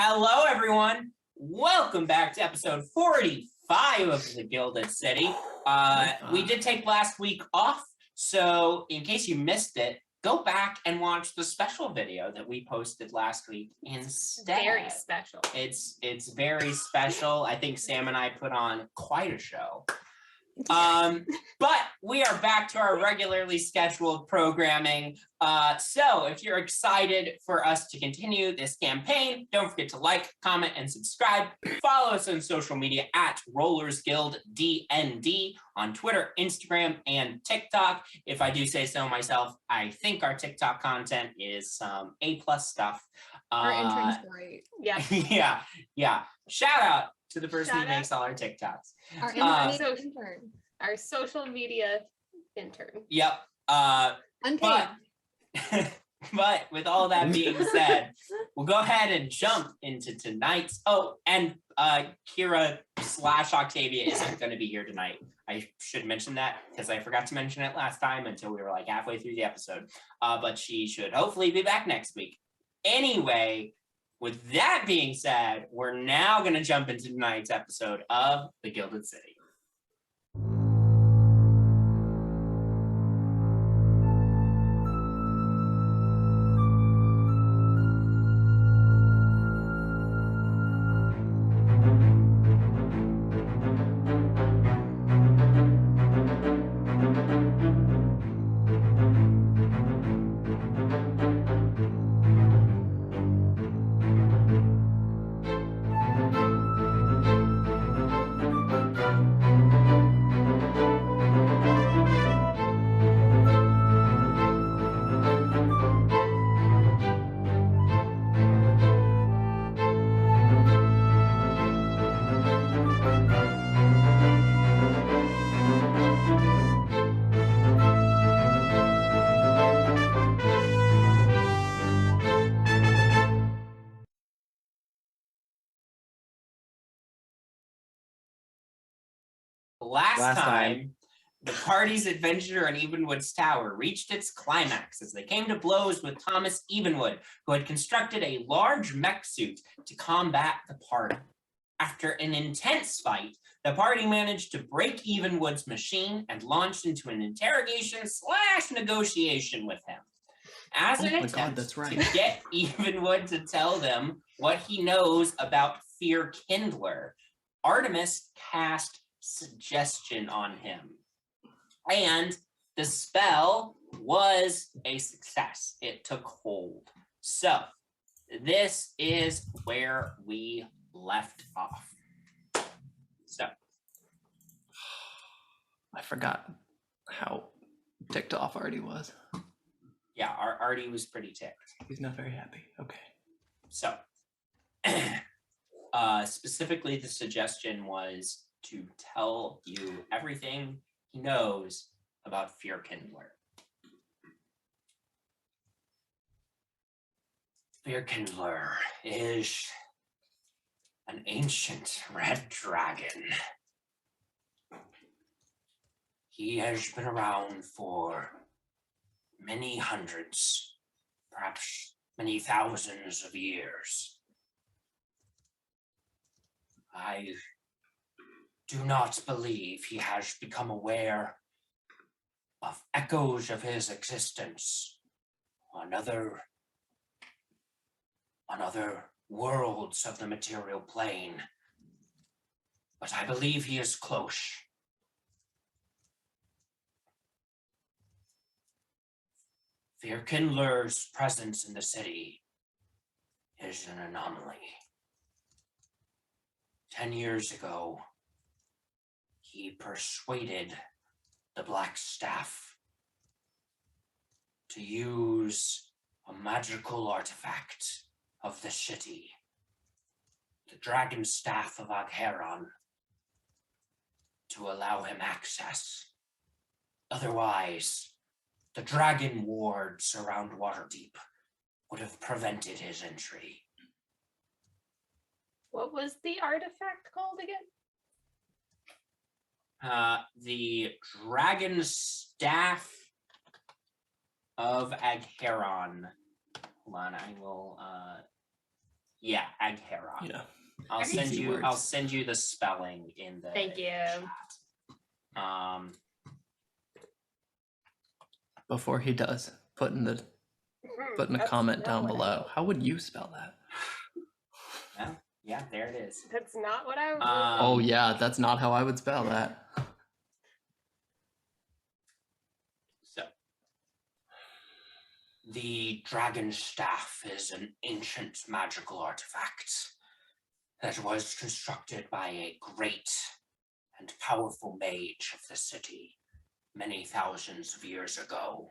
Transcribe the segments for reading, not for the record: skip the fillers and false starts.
Hello, everyone. Welcome back to episode 45 of the Gilded City. We did take last week off, so in case you missed it, go back and watch the special video that we posted last week instead. Very special. It's very special. I think Sam and I put on quite a show. But we are back to our regularly scheduled programming. So if you're excited for us to continue this campaign, don't forget to like, comment, and subscribe. Follow us on social media at Rollers Guild DND on Twitter, Instagram, and TikTok. If I do say so myself, I think our TikTok content is some A+ stuff. Our intern's great. Yeah. Yeah. Shout out to the person who makes all our TikToks. Our intern. Our social media intern. Yep. Unpaid. But with all that being said, we'll go ahead and jump into tonight's. Oh, and Kira / Octavia isn't going to be here tonight. I should mention that because I forgot to mention it last time until we were like halfway through the episode. But she should hopefully be back next week. Anyway, with that being said, we're now going to jump into tonight's episode of The Gilded City. Last time, the party's adventure in Evenwood's tower reached its climax as they came to blows with Thomas Evenwood, who had constructed a large mech suit to combat the party. After an intense fight, the party managed to break Evenwood's machine and launched into an interrogation / negotiation with him. As an attempt to get Evenwood to tell them what he knows about Fyrkindler, Artemis cast suggestion on him, and the spell was a success. It took hold. So this is where we left off. So I forgot how ticked off Artie was. Yeah, Artie was pretty ticked. He's not very happy. Okay. So specifically the suggestion was to tell you everything he knows about Fyrkindler. Fyrkindler is an ancient red dragon. He has been around for many hundreds, perhaps many thousands of years. I do not believe he has become aware of echoes of his existence on other worlds of the material plane, but I believe he is close. Fyrkindler's presence in the city is an anomaly. 10 years ago, he persuaded the Black Staff to use a magical artifact of the city, the Dragon Staff of Faerun, to allow him access. Otherwise, the dragon wards around Waterdeep would have prevented his entry. What was the artifact called again? The Dragon Staff of Faerun. Hold on, I will Yeah, Agheron. Yeah. I'll Easy send you. words. I'll send you the spelling in the. Thank you. chat. Before he does, put in a That's comment not down what I below. wrote. How would you spell that? Well, yeah, there it is. That's not what I wrote. Oh yeah, that's not how I would spell that. So, the dragon staff is an ancient magical artifact that was constructed by a great and powerful mage of the city many thousands of years ago.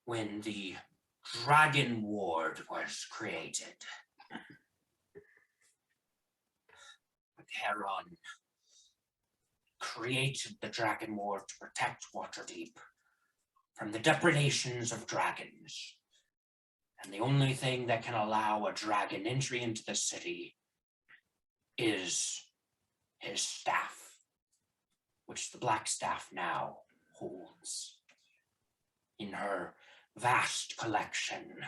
When the Dragon Ward was created, Faerun created the Dragon Ward to protect Waterdeep from the depredations of dragons. And the only thing that can allow a dragon entry into the city is his staff, which the Black Staff now holds in her vast collection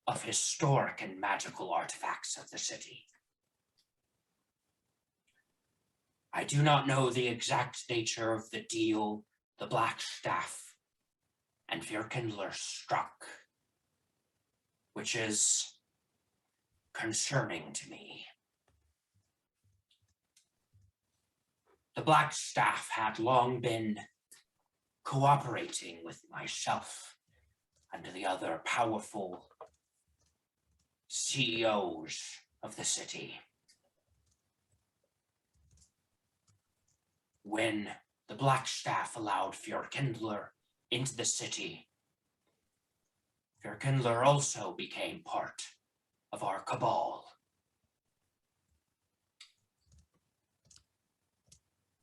of historic and magical artifacts of the city. I do not know the exact nature of the deal the Black Staff and Fyrkindler struck, which is concerning to me. The Black Staff had long been cooperating with myself and the other powerful CEOs of the city. When the Black Staff allowed Fyrkindler into the city, Fyrkindler also became part of our cabal.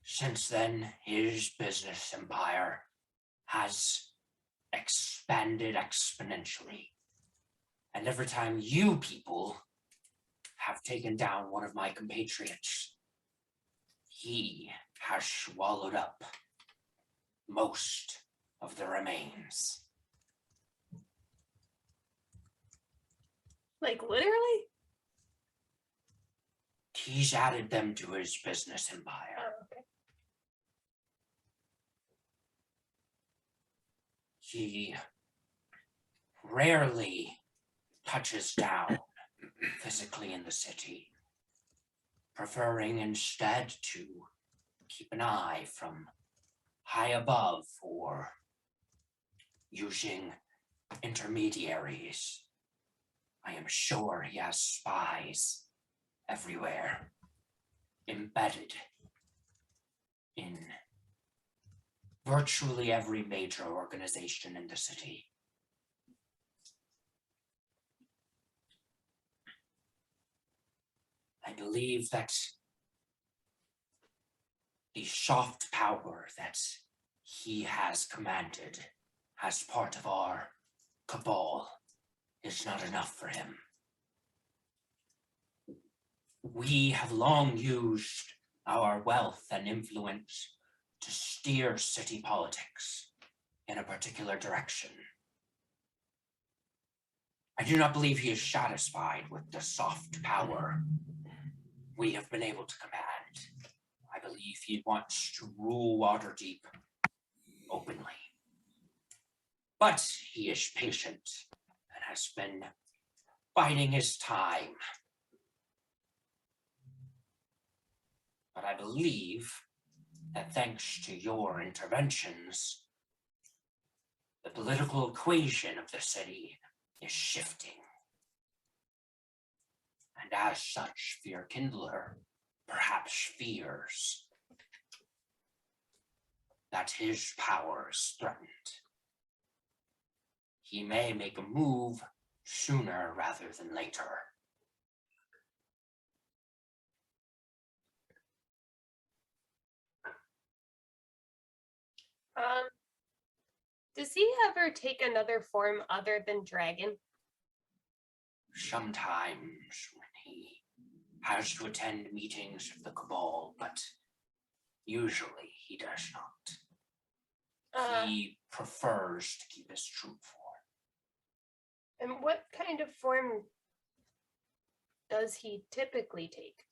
Since then, his business empire has expanded exponentially. And every time you people have taken down one of my compatriots, he has swallowed up most of the remains. Like literally? He's added them to his business empire. Oh, okay. He rarely touches down physically in the city, preferring instead to keep an eye from high above or using intermediaries. I am sure he has spies everywhere, embedded in virtually every major organization in the city. I believe that the soft power that he has commanded as part of our cabal is not enough for him. We have long used our wealth and influence to steer city politics in a particular direction. I do not believe he is satisfied with the soft power we have been able to command. I believe he wants to rule Waterdeep openly. But he is patient and has been biding his time. But I believe that thanks to your interventions, the political equation of the city is shifting. And as such, Fyrkindler perhaps fears that his power is threatened. He may make a move sooner rather than later. Does he ever take another form other than dragon? Sometimes when he has to attend meetings of the Cabal, but usually he does not. He prefers to keep his true form. And what kind of form does he typically take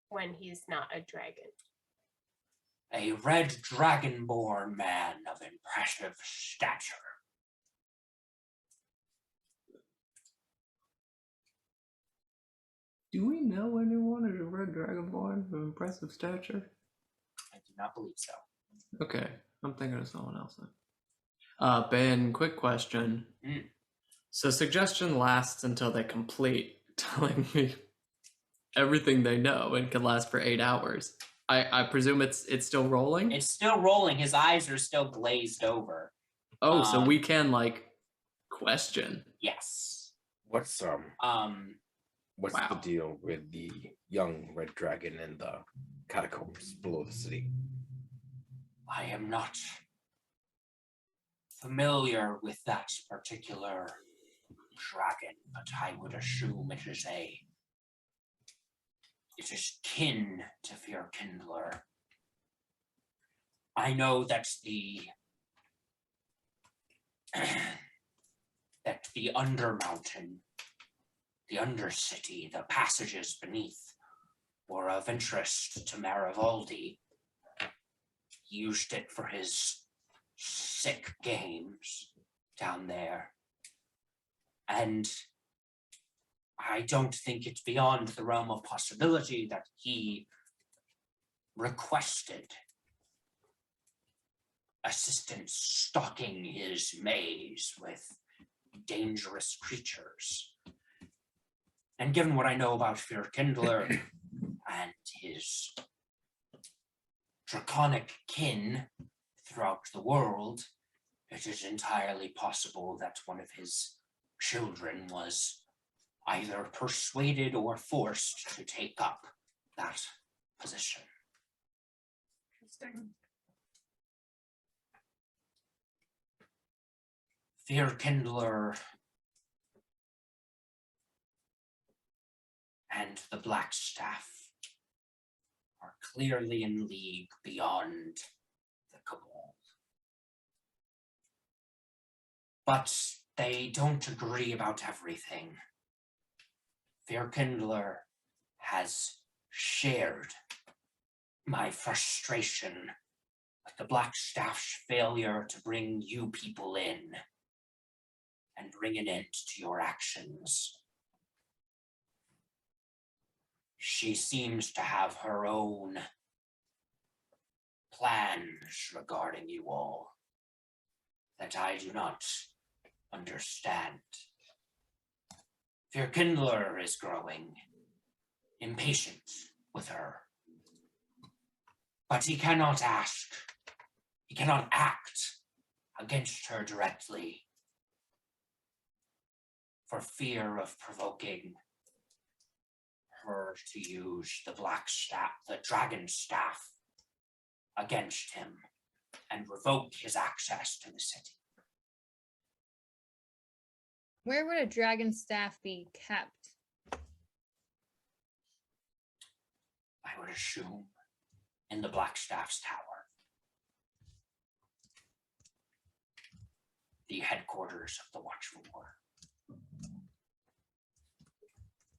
when he's not a dragon? A red dragonborn man of impressive stature. Do we know anyone as a red dragonborn of impressive stature? I do not believe so. Okay, I'm thinking of someone else then. Ben, quick question. So suggestion lasts until they complete telling me everything they know and can last for 8 hours. I presume it's still rolling? It's still rolling. His eyes are still glazed over. Oh, so we can like question. Yes. What's Wow. the deal with the young red dragon in the catacombs below the city? I am not familiar with that particular dragon, but I would assume it is kin to Fyrkindler. I know that the Undermountain, the Undercity, the passages beneath were of interest to Marivaldi. He used it for his sick games down there. And I don't think it's beyond the realm of possibility that he requested assistance stalking his maze with dangerous creatures. And given what I know about Fyrkindler and his draconic kin throughout the world, it is entirely possible that one of his children was either persuaded or forced to take up that position. Interesting. Fyrkindler and the Blackstaff are clearly in league beyond the Cabal. But they don't agree about everything. Fyrkindler has shared my frustration with the Blackstaff's failure to bring you people in and bring an end to your actions. She seems to have her own plans regarding you all that I do not understand. Fyrkindler is growing impatient with her, but he cannot act against her directly for fear of provoking her to use the dragon staff against him and revoke his access to the city. Where would a dragon staff be kept? I would assume in the Blackstaff's tower, the headquarters of the Watchful War.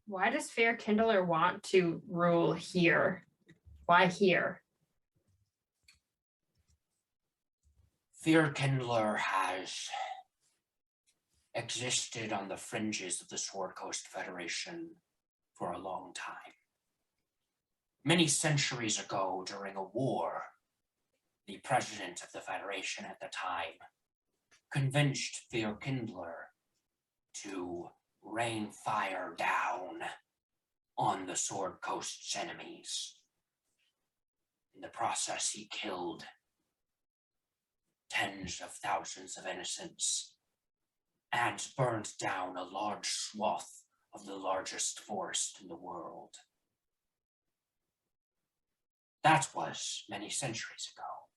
Why does Faerkindler want to rule here? Why here? Fyrkindler has existed on the fringes of the Sword Coast Federation for a long time. Many centuries ago, during a war, the president of the Federation at the time convinced Fyrkindler to rain fire down on the Sword Coast's enemies. In the process, he killed tens of thousands of innocents and burned down a large swath of the largest forest in the world. That was many centuries ago.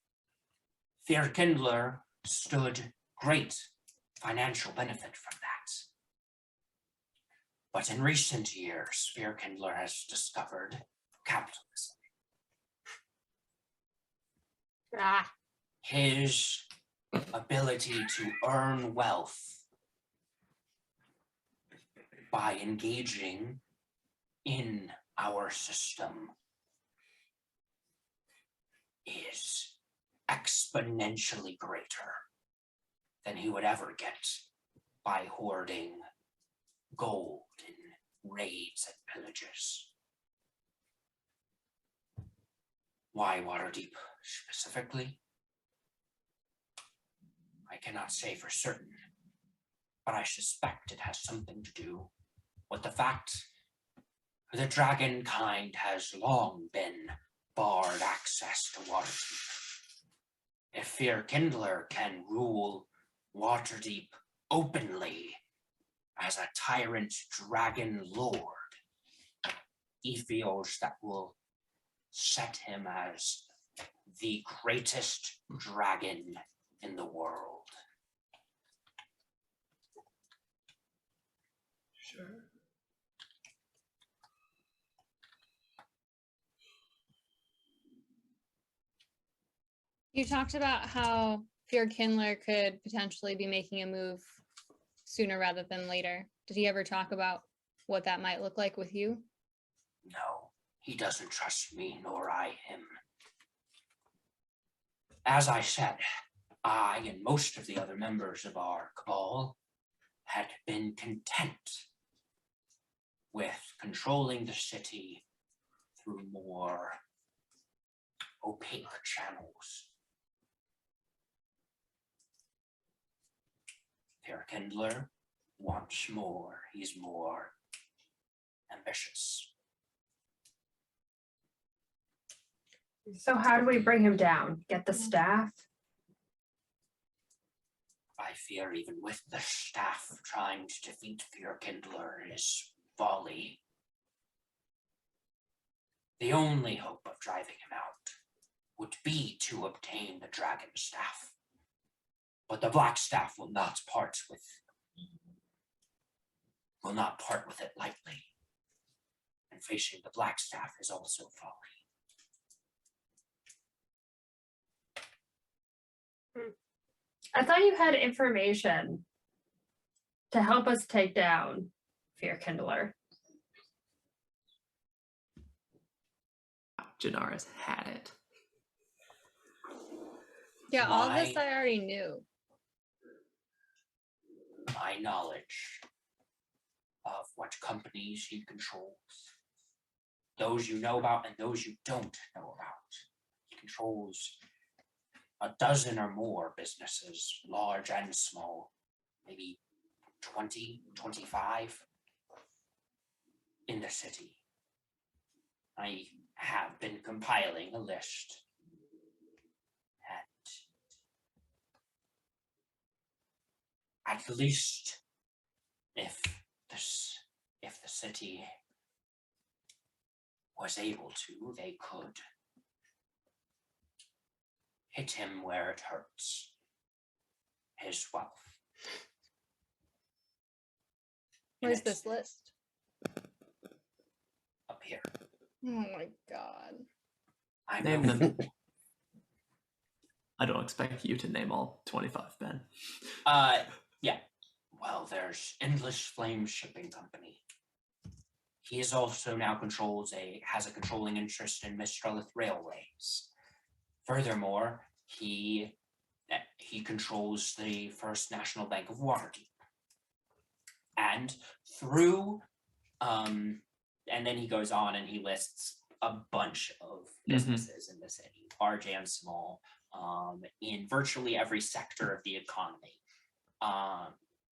Fyrkindler stood great financial benefit from that. But in recent years, Spearkindler has discovered capitalism. His ability to earn wealth by engaging in our system is exponentially greater than he would ever get by hoarding gold in raids and pillages. Why Waterdeep specifically? I cannot say for certain, but I suspect it has something to do with the fact that dragon kind has long been barred access to Waterdeep. If Fyrkindler can rule Waterdeep openly as a tyrant dragon lord, he feels that will set him as the greatest dragon in the world. Sure. You talked about how Fyrkindler could potentially be making a move sooner rather than later. Did he ever talk about what that might look like with you? No, he doesn't trust me, nor I him. As I said, I and most of the other members of our cabal had been content with controlling the city through more opaque channels. Fyrkindler wants more. He's more ambitious. So how do we bring him down? Get the staff? I fear even with the staff trying to defeat Fyrkindler is folly. The only hope of driving him out would be to obtain the dragon staff. But the black staff will not part with it lightly. And facing the black staff is also folly. I thought you had information to help us take down Fyrkindler. Janaris had it. Yeah, all this My- I already knew. My knowledge of what companies he controls, those you know about and those you don't know about. He controls a dozen or more businesses, large and small, maybe 20, 25 in the city. I have been compiling a list, and at least if the city was able to, they could hit him where it hurts. His wealth. Where's And this it's list? up here? Oh my god. I Name know. them. I don't expect you to name all 25, Ben. Yeah. Well, there's Endless Flame Shipping Company. He is also now has a controlling interest in Mistralith Railways. Furthermore, he controls the First National Bank of Waterdeep. And through and then he goes on and he lists a bunch of businesses in the city, large and small, in virtually every sector of the economy.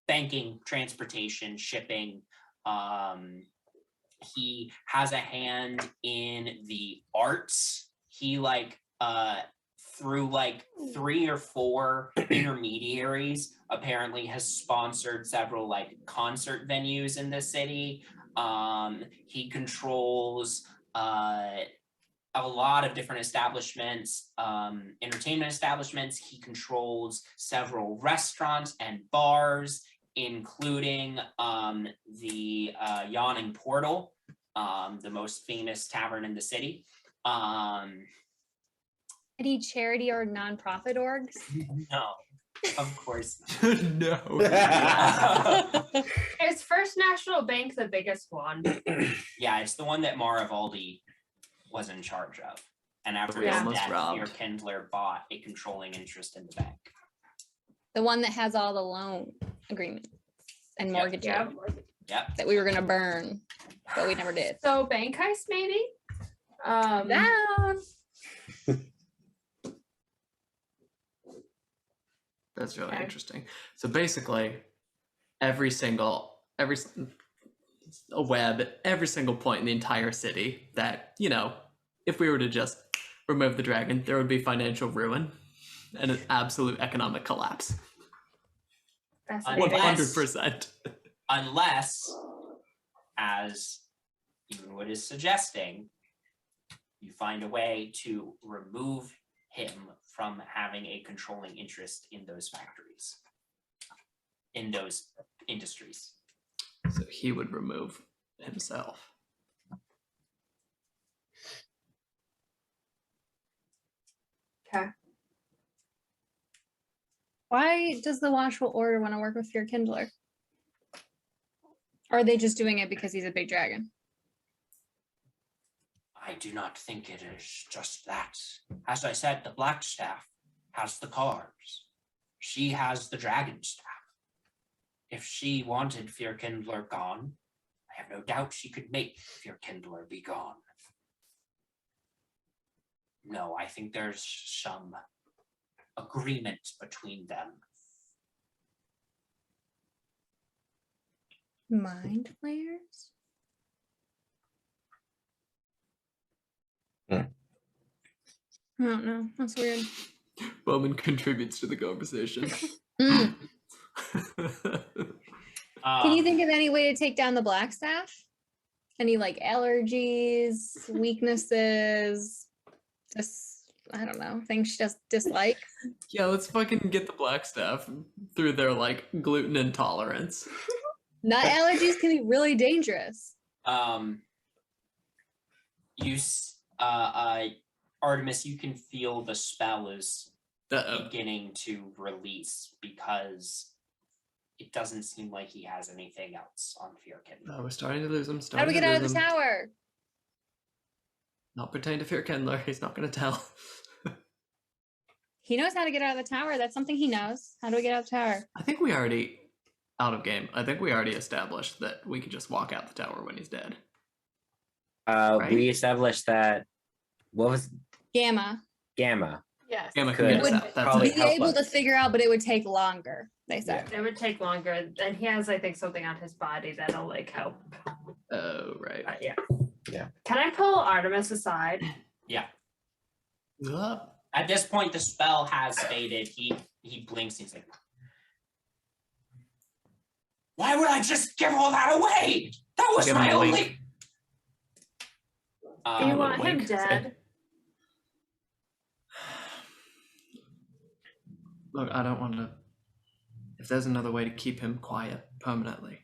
Banking, transportation, shipping. He has a hand in the arts. He through 3 or 4 intermediaries apparently has sponsored several concert venues in the city. He controls a lot of different establishments, entertainment establishments. He controls several restaurants and bars, including the Yawning Portal, the most famous tavern in the city. Any charity or nonprofit orgs? No, Of course. No. Is First National Bank the biggest one? Yeah, it's the one that Marivaldi was in charge of. And after We his almost death, robbed. Fyrkindler bought a controlling interest in the bank. The one that has all the loan agreements and Yep. mortgages Yeah. Yep. that we were gonna burn, but we never did. So bank heist maybe? Down. That's really Okay. interesting. So basically, every a web, every single point in the entire city that, if we were to just remove the dragon, there would be financial ruin and an absolute economic collapse. Fascinating. 100%. Unless, as Evenwood is suggesting, you find a way to remove him from having a controlling interest in those factories, in those industries. So he would remove himself. Okay. Why does the Watchful Order want to work with Fyrkindler? Or are they just doing it because he's a big dragon? I do not think it is just that. As I said, the Black Staff has the cards. She has the Dragon Staff. If she wanted Fyrkindler gone, I have no doubt she could make Fyrkindler be gone. No, I think there's some agreement between them. Mind flayers? Hmm. I don't know. That's weird. Bowman contributes to the conversation. Mm. Can you Um, think of any way to take down the Black Staff? Any like allergies, weaknesses, just I don't know, things she just dislikes? Yeah, let's fucking get the black staff through their gluten intolerance. Nut allergies can be really dangerous. Artemis, you can feel the spell is Uh-oh. beginning to release because it doesn't seem like he has anything else on Fyrkindler. Oh, we're starting to lose him. How do we get out of the tower? tower? Not pertain to Fyrkindler. He's not going to tell. He knows how to get out of the tower. That's something he knows. How do we get out of the tower? I think we already out of game. I think we already established that we can just walk out the tower when he's dead. Right? We established that. What was Gamma. Gamma? Yes. Gamma Could can get us would out. That's probably it. Be help able us. to figure out, but it would take longer, they said. It would take longer, and he has, I think, something on his body that'll help. Oh, right. Yeah. Yeah. Can I pull Artemis aside? Up. At this point, the spell has faded. He blinks. He's like, "Why would I just give all that away? That was Give him my a wink. only." Do you little want him wink. dead? Look, I don't want to. If there's another way to keep him quiet permanently.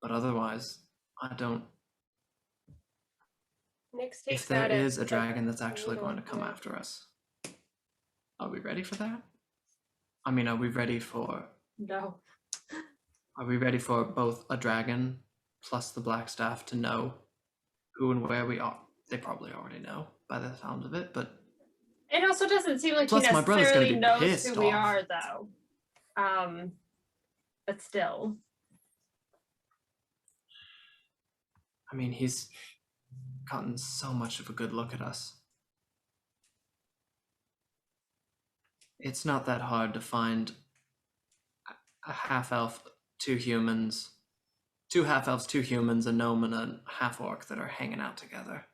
But otherwise, I don't. Nyx takes If there that as, is a like, dragon that's actually little- going to come yeah. after us, are we ready for that? I mean, are we ready for No. both a dragon plus the black staff to know who and where we are? They probably already know by the sound of it, but It also doesn't seem like Plus, he my brother's gonna necessarily be knows pissed who we off. are, though. But still. I mean, he's gotten so much of a good look at us. It's not that hard to find a half-elf, two humans, two half-elves, two humans, a gnome, and a half-orc that are hanging out together.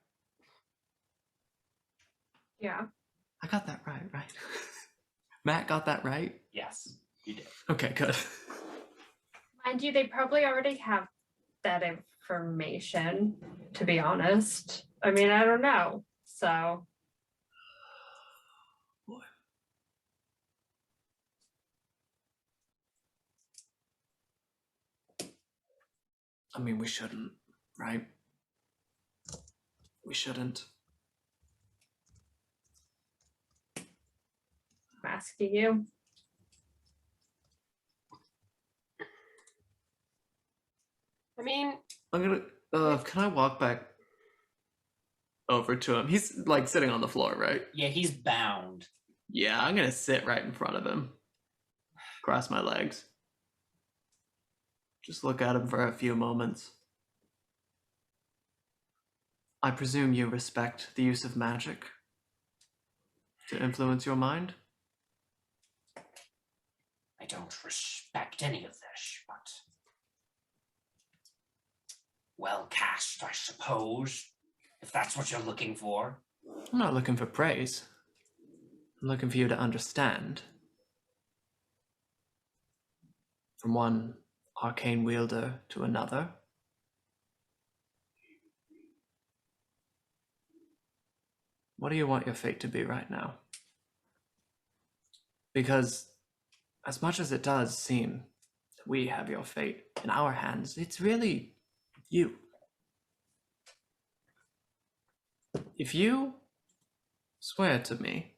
Yeah. I got that right? Matt got that right? Yes, you did. Okay, good. Mind you, they probably already have that information, to be honest. I mean, I don't know. So, I mean, we shouldn't, right? We shouldn't. asking you. I mean, I'm gonna. Can I walk back over to him? He's like sitting on the floor, right? Yeah, he's bound. Yeah, I'm gonna sit right in front of him. Cross my legs. Just look at him for a few moments. I presume you respect the use of magic to influence your mind? I don't respect any of this, but well cast, I suppose, if that's what you're looking for. I'm not looking for praise. I'm looking for you to understand. From one arcane wielder to another. What do you want your fate to be right now? Because as much as it does seem that we have your fate in our hands, it's really you. If you swear to me,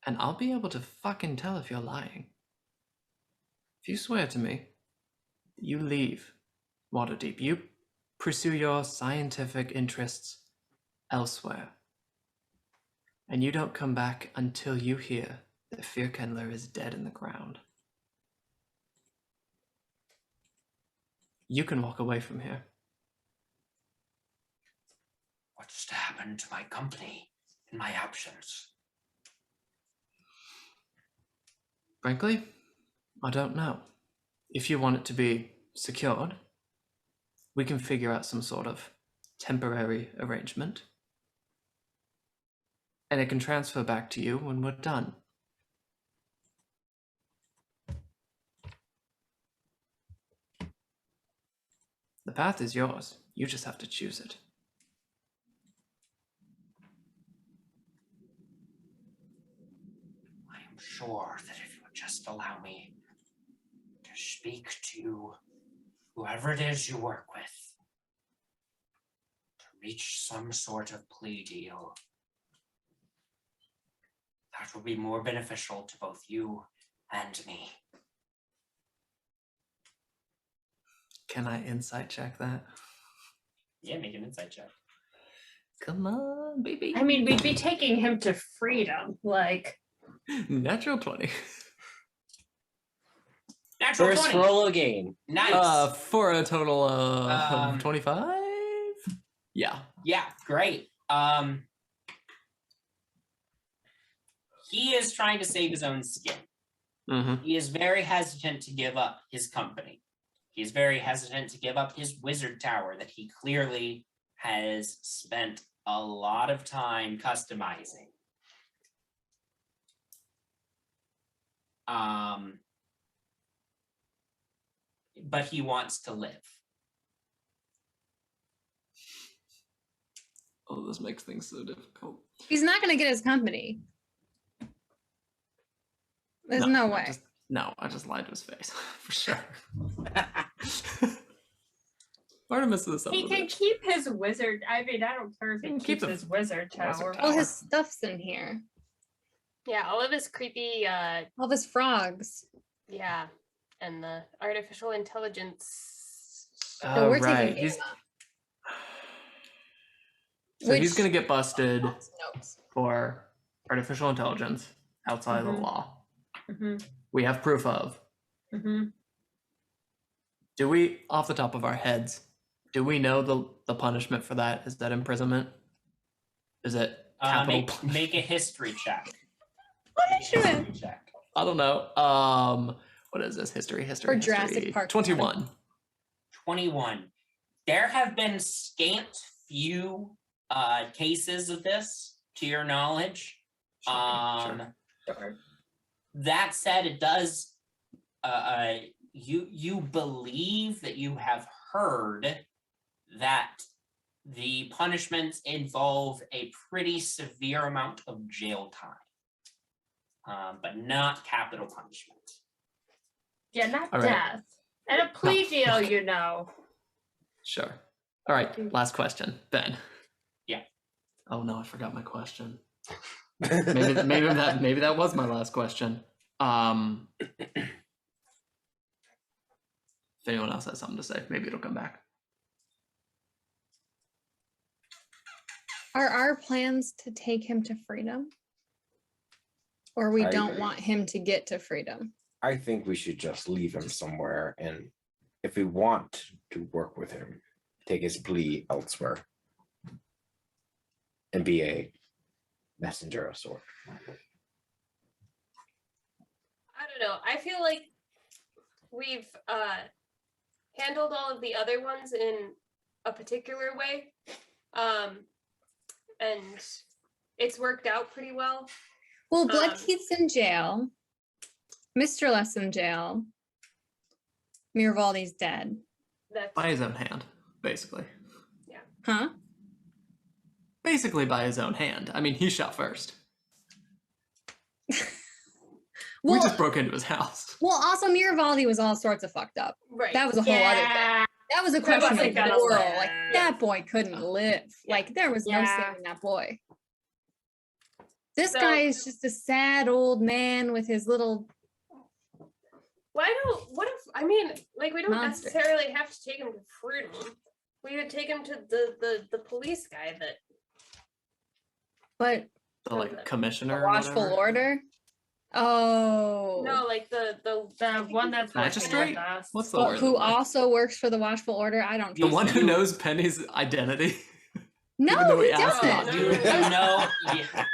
and I'll be able to fucking tell if you're lying. If you swear to me, you leave Waterdeep, you pursue your scientific interests elsewhere, and you don't come back until you hear that Fyrkindler is dead in the ground. You can walk away from here. What's to happen to my company in my absence? Frankly, I don't know. If you want it to be secured, we can figure out some sort of temporary arrangement, and it can transfer back to you when we're done. The path is yours. You just have to choose it. I am sure that if you would just allow me to speak to whoever it is you work with, to reach some sort of plea deal, that will be more beneficial to both you and me. Can I insight check that? Yeah, make an insight check. Come on, baby. I mean, we'd be taking him to freedom. Like, Natural 20. Natural First 20. roll again. Nice. For a total of Um, 25? Yeah. Yeah, great. He is trying to save his own skin. Mm-hmm. He is very hesitant to give up his company. He is very hesitant to give up his wizard tower that he clearly has spent a lot of time customizing. But he wants to live. Oh, this makes things so difficult. He's not going to get his company. There's no way. I just lied to his face for sure. Artemis is the son he of a can bitch. keep his wizard. I mean, I don't care if He he can keep keeps the his wizard wizard tower. tower. All his stuff's in here. yeah, all of his creepy, All his frogs. yeah, and the artificial intelligence. So we're Right. taking He's, notes. so he's gonna get busted Notes. for artificial intelligence outside of the Mhm. law. Mm-hmm, We have proof of. mm-hmm. Do we, off the top of our heads, do we know the punishment for that? Is that imprisonment? Is it capital? Make a history check. Punishment. History check. I don't know. What is this? History. For Jurassic history. Park 21. 21. There have been scant few cases of this, to your knowledge. Sure. Sure. That said, it does. You believe that you have heard that the punishments involve a pretty severe amount of jail time, but not capital punishment. Yeah, not All right. death. And a plea No. deal, you know. Sure. All right. Last question, Ben. Yeah. Oh no, I forgot my question. maybe that was my last question. If anyone else has something to say, maybe it'll come back. Are our plans to take him to freedom? Or we I don't agree. want him to get to freedom? I think we should just leave him somewhere, and if we want to work with him, take his plea elsewhere and be a messenger of sort. I don't know. I feel like we've handled all of the other ones in a particular way. And it's worked out pretty well. Well, Bloodkeith's in jail. Mr. Less in jail. Miravaldi's dead. That's By his own hand, basically. Huh? Basically by his own hand. I mean, he shot first. We Well, just broke into his house. well, also Miravaldi was all sorts of fucked up. right. That was a whole other thing. That was a question wasn't of gonna moral. live. Like that boy couldn't live. Like there was no Yeah. saving that boy. This So- guy is just a sad old man with his little. What if, I mean, like, we don't Monster. necessarily have to take him to freedom. We could take him to the police guy that, But The like commissioner. the or watchful whatever. order. Oh. no, like the The one that's working Magistrate? with us. What's the But word? who also works for the watchful order? I don't. The trust one him. who knows Penny's identity. No, even though he he asked doesn't. not to.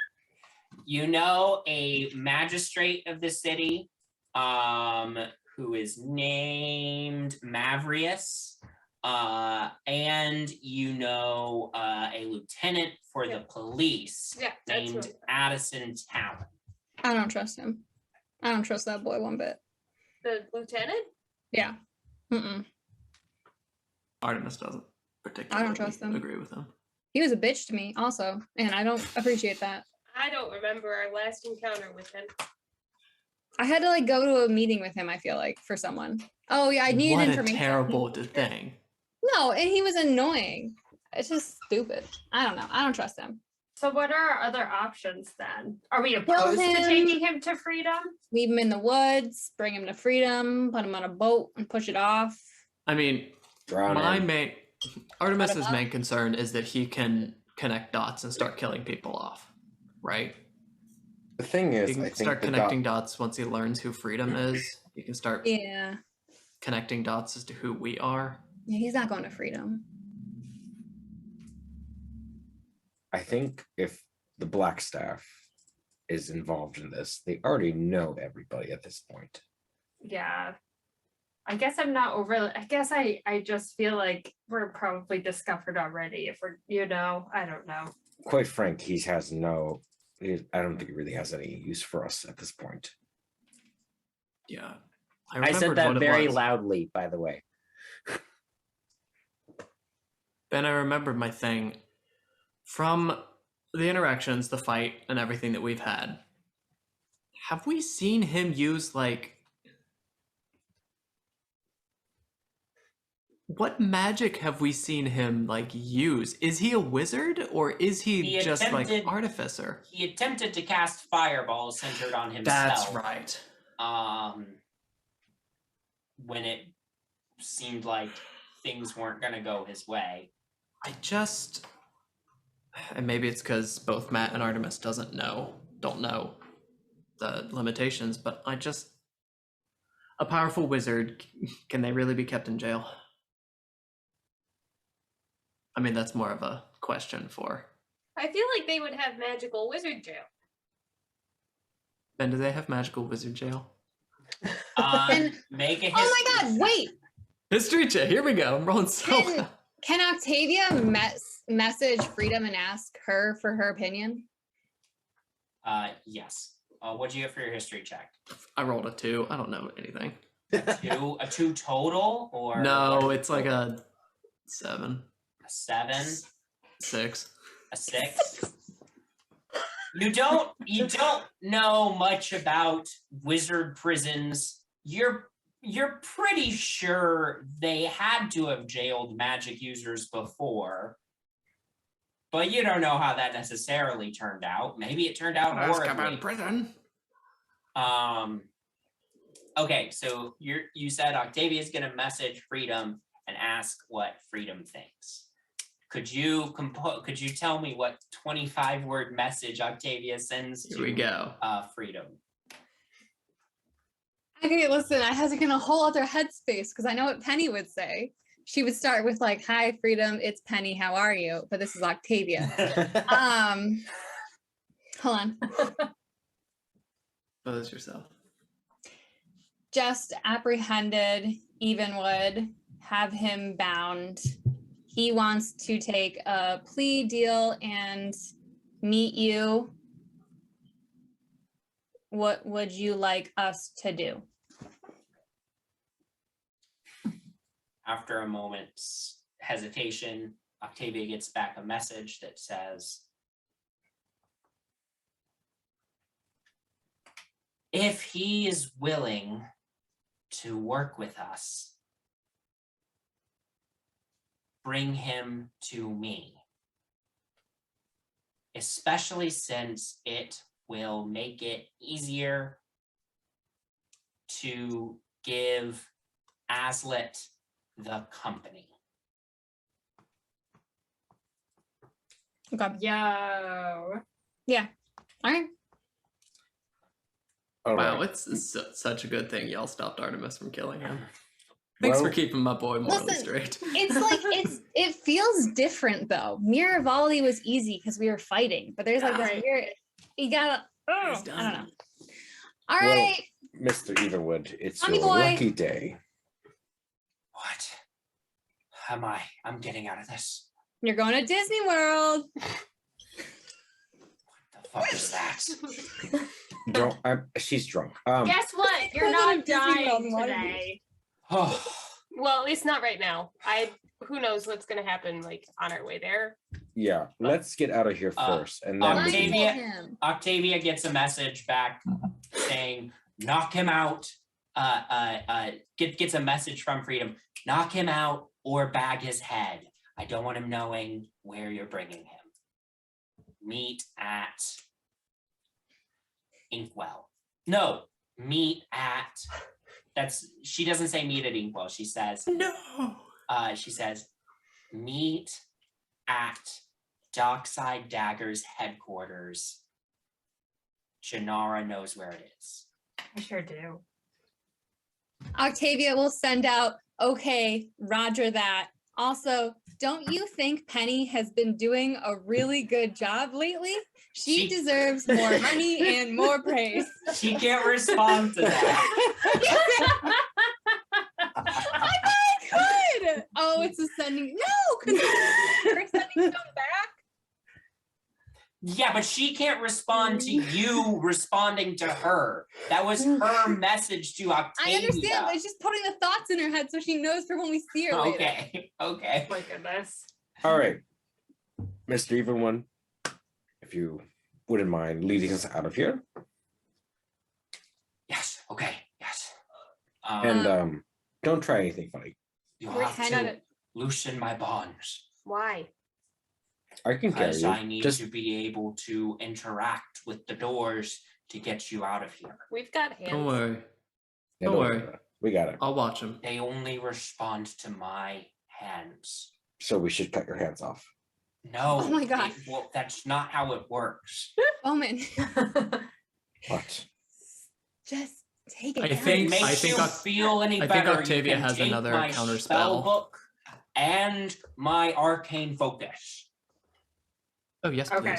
You know a magistrate of the city, who is named Mavrius, and you know a lieutenant for the police yeah, that's named what, Addison Talon. I don't trust him. I don't trust that boy one bit. the lieutenant. Yeah. Mm-mm. Artemis doesn't particularly trust him. agree with him. He was a bitch to me also, and I don't appreciate that. I don't remember our last encounter with him. I had to like go to a meeting with him, I feel like, for someone. Oh yeah, I needed What a information. terrible thing. No, and he was annoying. It's just stupid. I don't know. I don't trust him. So what are our other options then? Are we Kill opposed to him. taking him to freedom? Leave him in the woods, bring him to freedom, put him on a boat and push it off. I mean, Drown him. Artemis's up. main concern is that he can connect dots and start killing people off, right? The thing is, He can I think start the connecting dots once he learns who freedom is. He can start Yeah. connecting dots as to who we are. Yeah, he's not going to freedom. I think if the Black Staff is involved in this, they already know everybody at this point. Yeah. I guess I'm not overly, I guess I just feel like we're probably discovered already if we're, I don't know. Quite frank, he has no. I don't think he really has any use for us at this point. Yeah. I said remembered that what it very was. loudly, by the way. Ben, I remembered my thing from the interactions, the fight, and everything that we've had. Have we seen him use like what magic have we seen him like use? Is he a wizard or is he He just like attempted- artificer? He attempted to cast fireballs centered on himself. That's right. When it seemed like things weren't going to go his way. And maybe it's because both Matt and Artemis don't know the limitations, but a powerful wizard, can they really be kept in jail? I mean, that's more of a question for I feel like they would have magical wizard jail. Ben. Do they have magical wizard jail? Make a Oh my history god, check. wait. History check. Here we go. I'm rolling so Can- well. Can Octavia message Freedom and ask her for her opinion? Yes. What'd you get for your history check? I rolled a 2. I don't know anything. A two total, or No, it's like a 7, a 7, 6. a 6. You don't know much about wizard prisons. You're pretty sure they had to have jailed magic users before. But you don't know how that necessarily turned out. Maybe it turned out Ask about horribly. prison. Okay, so you said Octavia's gonna message Freedom and ask what Freedom thinks. Could you tell me what 25-word message Octavia sends Here we go. Freedom? Okay, listen, I had to get a whole other headspace because I know what Penny would say. She would start with like, "Hi, Freedom, it's Penny. How are you?" But this is Octavia. Hold on. Pose yourself. Just apprehended Evenwood, have him bound. He wants to take a plea deal and meet you. What would you like us to do? After a moment's hesitation, Octavia gets back a message that says, if he is willing to work with us, bring him to me. Especially since it will make it easier to give Aslet the company. Okay. Yo. Yeah. All right. All Wow, right. it's such a good thing y'all stopped Artemis from killing him. Thanks for Well, keeping my boy morally Listen, straight. It's like it feels different though. Mirror volley was easy because we were fighting, but there's like this Right. weird. You gotta. He's I don't done. know. All Well, right. Mr. Evenwood, it's Tommy your boy. lucky day. What? I'm getting out of this. You're going to Disney World. The fuck is that? Don't. She's drunk. Guess what? You're We're going not to Disney World dying in Waterdeep. today. Oh, Well, at least not right now. Who knows what's gonna happen like on our way there. Yeah. Let's get out of here first, and then we Octavia- can- Blindfold him. Octavia gets a message back saying, knock him out. Gets a message from Freedom. Knock him out or bag his head. I don't want him knowing where you're bringing him. Meet at Inkwell. No, meet at. She doesn't say meet at Inkwell. She says, No. she says, meet at Dockside Daggers headquarters. Janara knows where it is. I sure do. Octavia will send out, okay, roger that. Also, don't you think Penny has been doing a really good job lately? She She- deserves more money and more praise. She can't respond to that. I thought I could. Oh, it's a sending. No, because we're sending them back. Yeah, but she can't respond to you responding to her. That was her message to Octavia. I understand, but it's just putting the thoughts in her head so she knows for when we see her later. Okay, okay. My goodness. All right, Mr. Evenwood, if you wouldn't mind leading us out of here, Yes, okay, yes. and don't try anything funny. You we're have kind to loosen my bonds. Why? I can carry Because you. I need Just to be able to interact with the doors to get you out of here. We've got hands. Don't worry. yeah, don't worry. about it. We got it. I'll watch him. They only respond to my hands. So we should cut your hands off. No. Oh my God. Well, that's not how it works. Bowman, What? just take it. I down. think- Makes I think you Oc- feel any I better. think you Octavia can has take another my counter spell spell. book and my arcane focus. Oh yes, Okay.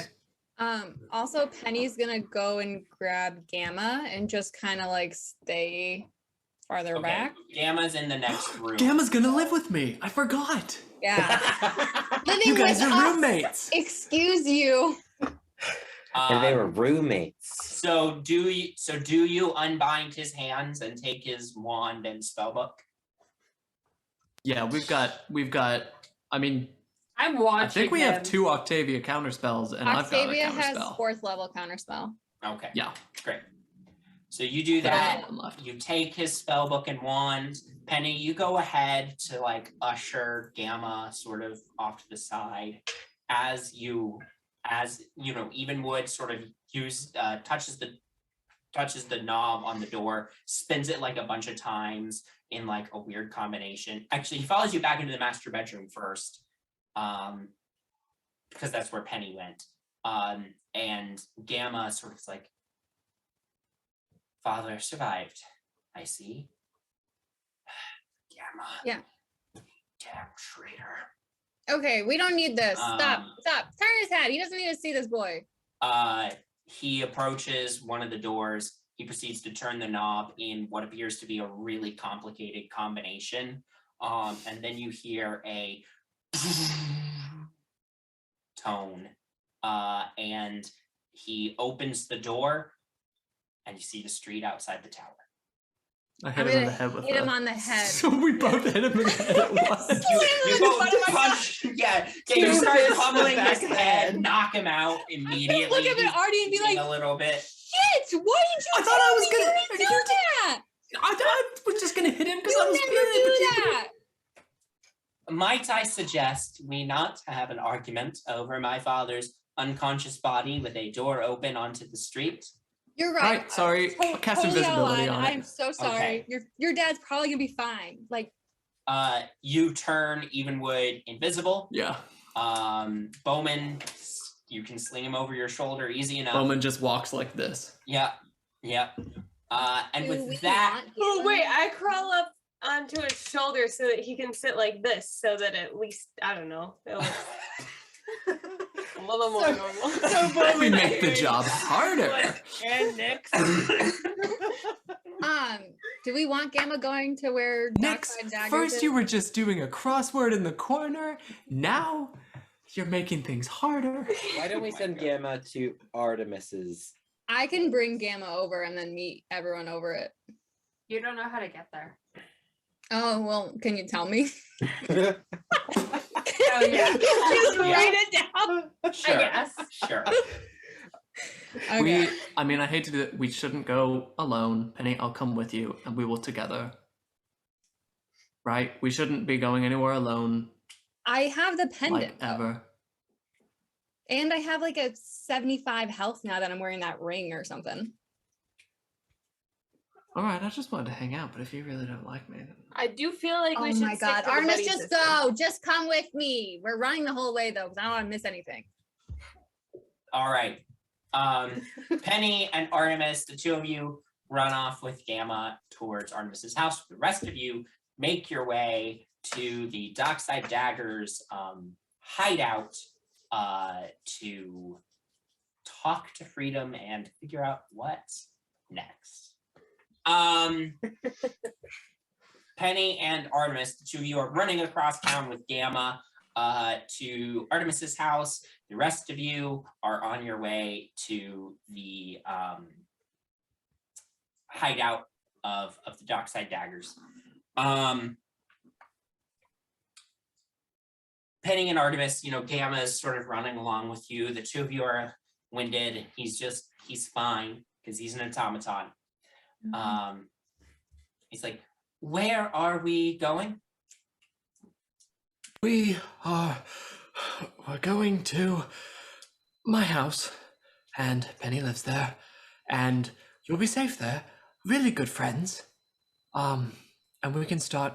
please. Also, Penny's gonna go and grab Gamma and just kind of like stay farther Okay, back. Gamma's in the next room. Gamma's gonna live with me. I forgot. Yeah. Living You guys with are us. roommates. Excuse you. And they were roommates. So do you unbind his hands and take his wand and spellbook? Yeah, we've got. I mean, I'm watching. I think we have him. 2 Octavia counterspells, and I've got a Octavia has counterspell. 4th level counterspell. Okay. Yeah. Great. So you do But I that. have one left. You take his spellbook and wand. Penny, you go ahead to like usher Gamma sort of off to the side. as you know, Evenwood sort of touches the knob on the door, spins it like a bunch of times in like a weird combination. Actually, he follows you back into the master bedroom first, because that's where Penny went. And Gamma sort of is like, "Father survived, I see." Gamma. Yeah. Damn traitor. Okay, we don't need this. Stop. Um, Turn his head. He doesn't need to see this boy. He approaches one of the doors. He proceeds to turn the knob in what appears to be a really complicated combination. And then you hear a tone. And he opens the door, and you see the street outside the tower. I I'm hit him in gonna the head with hit him a- on the head. So we both hit him in the head at once. You both punch, you Two start fists pummeling in the his back of the head, head. knock him out immediately. Look at He's it, Artie, and be bleeding like, a little bit. "Shit! Why did you I thought I was tell me gonna- you didn't do that? I was just gonna hit him because I You was never feeling it, but do you- that." Might I suggest we not have an argument over my father's unconscious body with a door open onto the street? You're right. Right, sorry. To- Cast totally invisibility out of line. on it. I'm so sorry. Okay. Your dad's probably gonna be fine. Like, You turn Evenwood invisible. Yeah. Bowman, you can sling him over your shoulder easy enough. Bowman just walks like this. Yeah. And do we with that, want Oh Galen? wait, I crawl up onto his shoulder so that he can sit like this, so that at least I don't know, it looks a little more normal. So We Bowman make the is- job harder. And next. Do we want Gamma going to where Next, Dockside Daggers first is? you were just doing a crossword in the corner. Now you're making things harder. Why don't we Oh my send God. Gamma to Artemis's? I can bring Gamma over and then meet everyone over it. You don't know how to get there. Oh, well, can you tell me? Oh yeah. Just Yeah. write it down. sure, I guess. sure. Okay. I mean, I hate to do it. We shouldn't go alone. Penny, I'll come with you and we will together. Right? We shouldn't be going anywhere alone, I have the pendant. like though. ever. And I have like a 75 health now that I'm wearing that ring or something. All right, I just wanted to hang out, but if you really don't like me, then... I do feel like we Oh should. my stick god. to the Artemis, buddy just system. go. Just come with me. We're running the whole way though, because I don't want to miss anything. All right. Penny and Artemis, the two of you run off with Gamma towards Artemis's house. The rest of you make your way to the Dockside Daggers hideout to talk to Freedom and figure out what's next. Penny and Artemis, the two of you are running across town with Gamma to Artemis's house. The rest of you are on your way to the hideout of the Dockside Daggers. Penny and Artemis, Gamma is sort of running along with you. The two of you are winded. He's fine because he's an automaton. He's like, where are we going? We're going to my house, and Penny lives there, and you'll be safe there. Really good friends. And we can start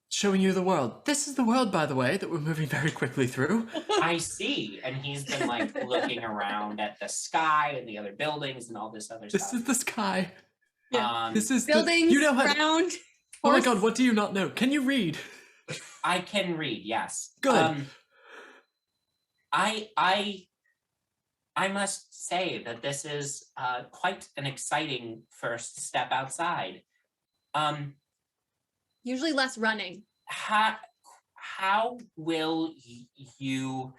showing you the world. This is the world, by the way, that we're moving very quickly through. I see. And he's been like looking around at the sky and the other buildings and all this other This stuff. is the sky. Yeah. This is Buildings, you know how. round. Oh my horse- god, what do you not know? Can you read? I can read, yes. Good. I must say that this is quite an exciting first step outside. Usually less running. How will you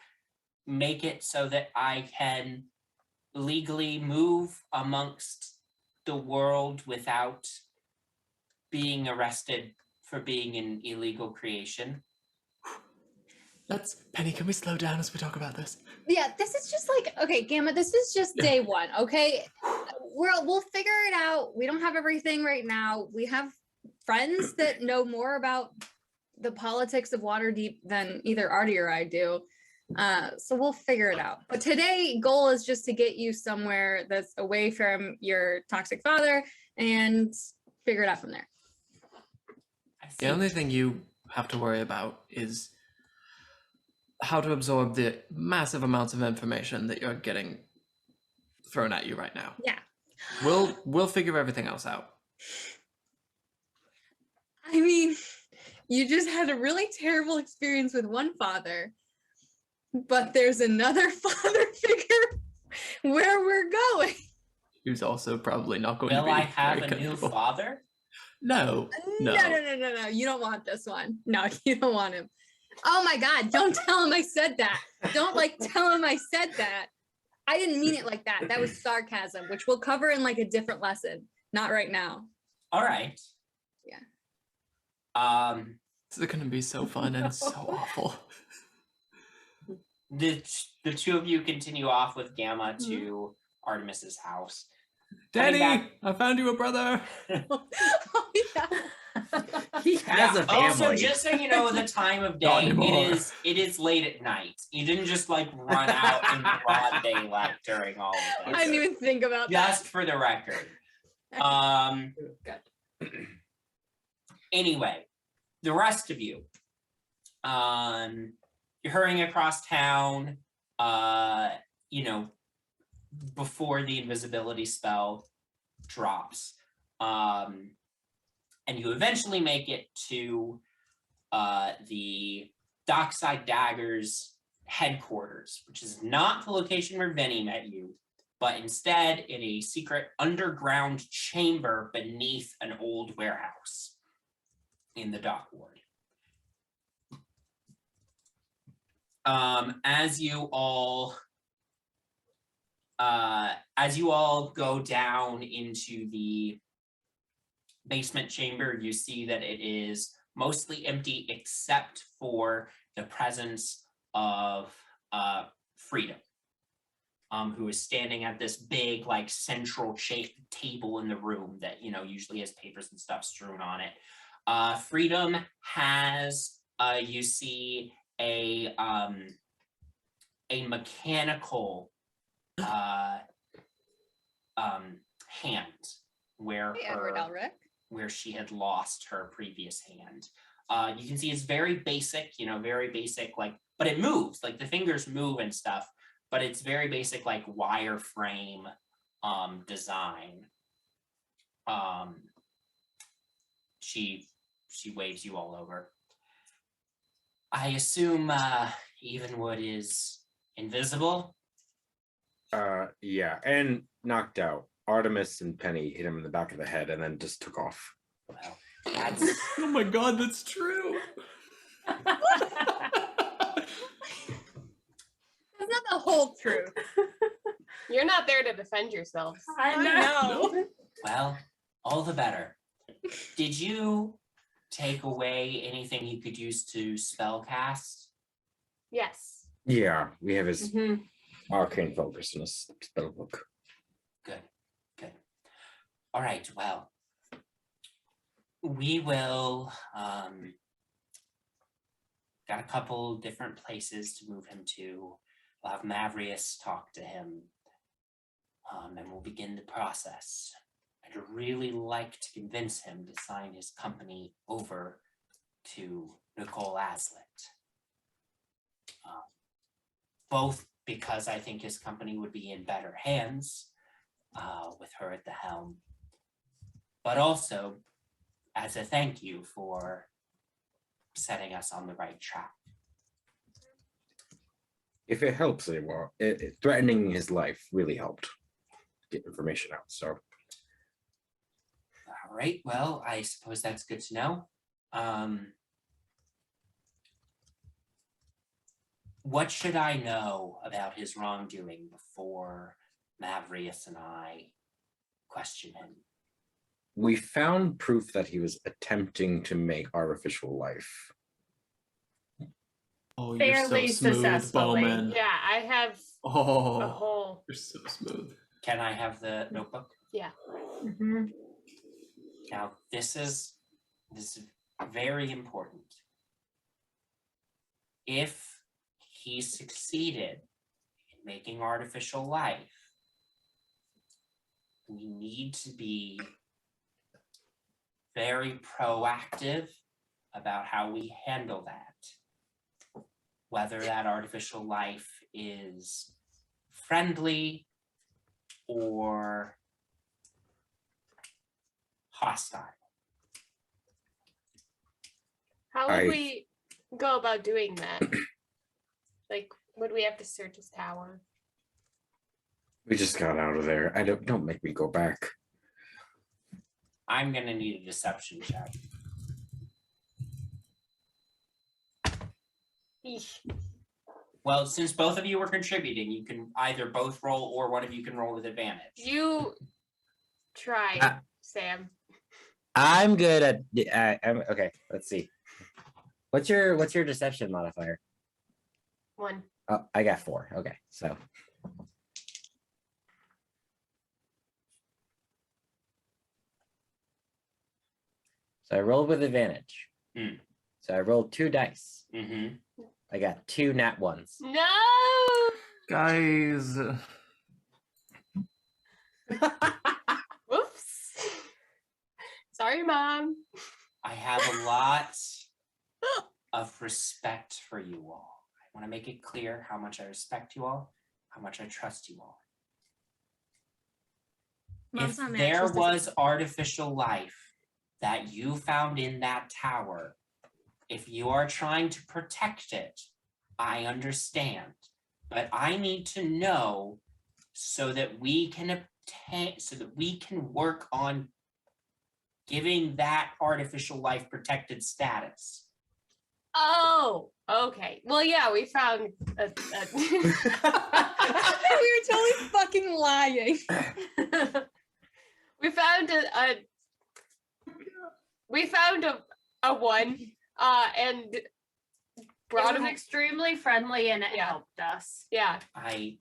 make it so that I can legally move amongst the world without being arrested for being an illegal creation? That's Penny. Can we slow down as we talk about this? Yeah, this is just like, okay, Gamma, this is just day one, okay? We'll figure it out. We don't have everything right now. We have friends that know more about the politics of Waterdeep than either Artie or I do. So we'll figure it out. But today, goal is just to get you somewhere that's away from your toxic father and figure it out from there. I The see. only thing you have to worry about is how to absorb the massive amounts of information that you're getting thrown at you right now. Yeah. We'll figure everything else out. I mean, you just had a really terrible experience with one father, but there's another father figure where we're going. Who's also probably not going to Will be I have very a new comfortable. father? No. No. You don't want this one. No, you don't want him. Oh my God, don't tell him I said that. Don't tell him I said that. I didn't mean it like that. That was sarcasm, which we'll cover in a different lesson. Not right now. All right. Yeah. This is gonna be so fun and so awful. The two of you continue off with Gamma to Artemis's house. Coming Danny, back- I found you a brother. Oh, yeah. He has a family. Also, just so you know, the time of Not day, anymore. it is late at night. You didn't just run out in broad daylight during all of this. I didn't even think about that. Just for the record. Anyway, the rest of you, you're hurrying across town, before the invisibility spell drops. And you eventually make it to the Dockside Daggers headquarters, which is not the location where Venny met you, but instead in a secret underground chamber beneath an old warehouse in the dock ward. As you all go down into the basement chamber, you see that it is mostly empty except for the presence of Freedom, who is standing at this big central table in the room that usually has papers and stuff strewn on it. Freedom has you see a mechanical hand where Hey, Edward Elric. where she had lost her previous hand. You can see it's very basic, but it moves, the fingers move and stuff, but it's very basic, wireframe design. She waves you all over. I assume Evenwood is invisible. Yeah, and knocked out. Artemis and Penny hit him in the back of the head and then just took off. Well, that's Oh my god, that's true. That's not the whole truth. You're not there to defend yourself. I know. well, all the better. Did you take away anything you could use to spell cast? Yes. Yeah, we have his Mhm. arcane focus in his spell book. Good. All right, well, we will got a couple different places to move him to. We'll have Mavrius talk to him, and we'll begin the process. I'd really like to convince him to sign his company over to Nicole Aslet. Both because I think his company would be in better hands with her at the helm, but also as a thank you for setting us on the right track. If it helps anyone, threatening his life really helped get information out. So All right, well, I suppose that's good to know. What should I know about his wrongdoing before Mavrius and I question him? we found proof that he was attempting to make artificial life. Oh, Fairly you're so smooth, successfully. Bowman. Yeah, I have a Oh, whole. you're so smooth. Can I have the notebook? Mhm. Now, this is very important. If he succeeded in making artificial life, we need to be very proactive about how we handle that. Whether that artificial life is friendly or hostile. How would I- we go about doing that? Like, would we have to search his tower? We just got out of there. Don't make me go back. I'm gonna need a deception check. Eesh. Well, since both of you were contributing, you can either both roll or one of you can roll with advantage. You try, Ah. Sam. I'm good at. I'm okay. Let's see. What's your deception modifier? 1. Oh, I got 4. Okay, so I rolled with advantage. Hmm. So I rolled 2 dice. Mm-hmm. I got 2 nat ones. No! Guys, Whoops. Sorry, Mom. I have a lot of respect for you all. I want to make it clear how much I respect you all, how much I trust you all. Mom's If not mad, there she's just- was artificial life that you found in that tower, if you are trying to protect it, I understand. But I need to know so that we can obtain, so that we can work on giving that artificial life protected status. Oh, okay. Well, yeah, we found a We were totally fucking lying. we found a one, and brought It was him. extremely friendly and it Yeah. helped us. Yeah, I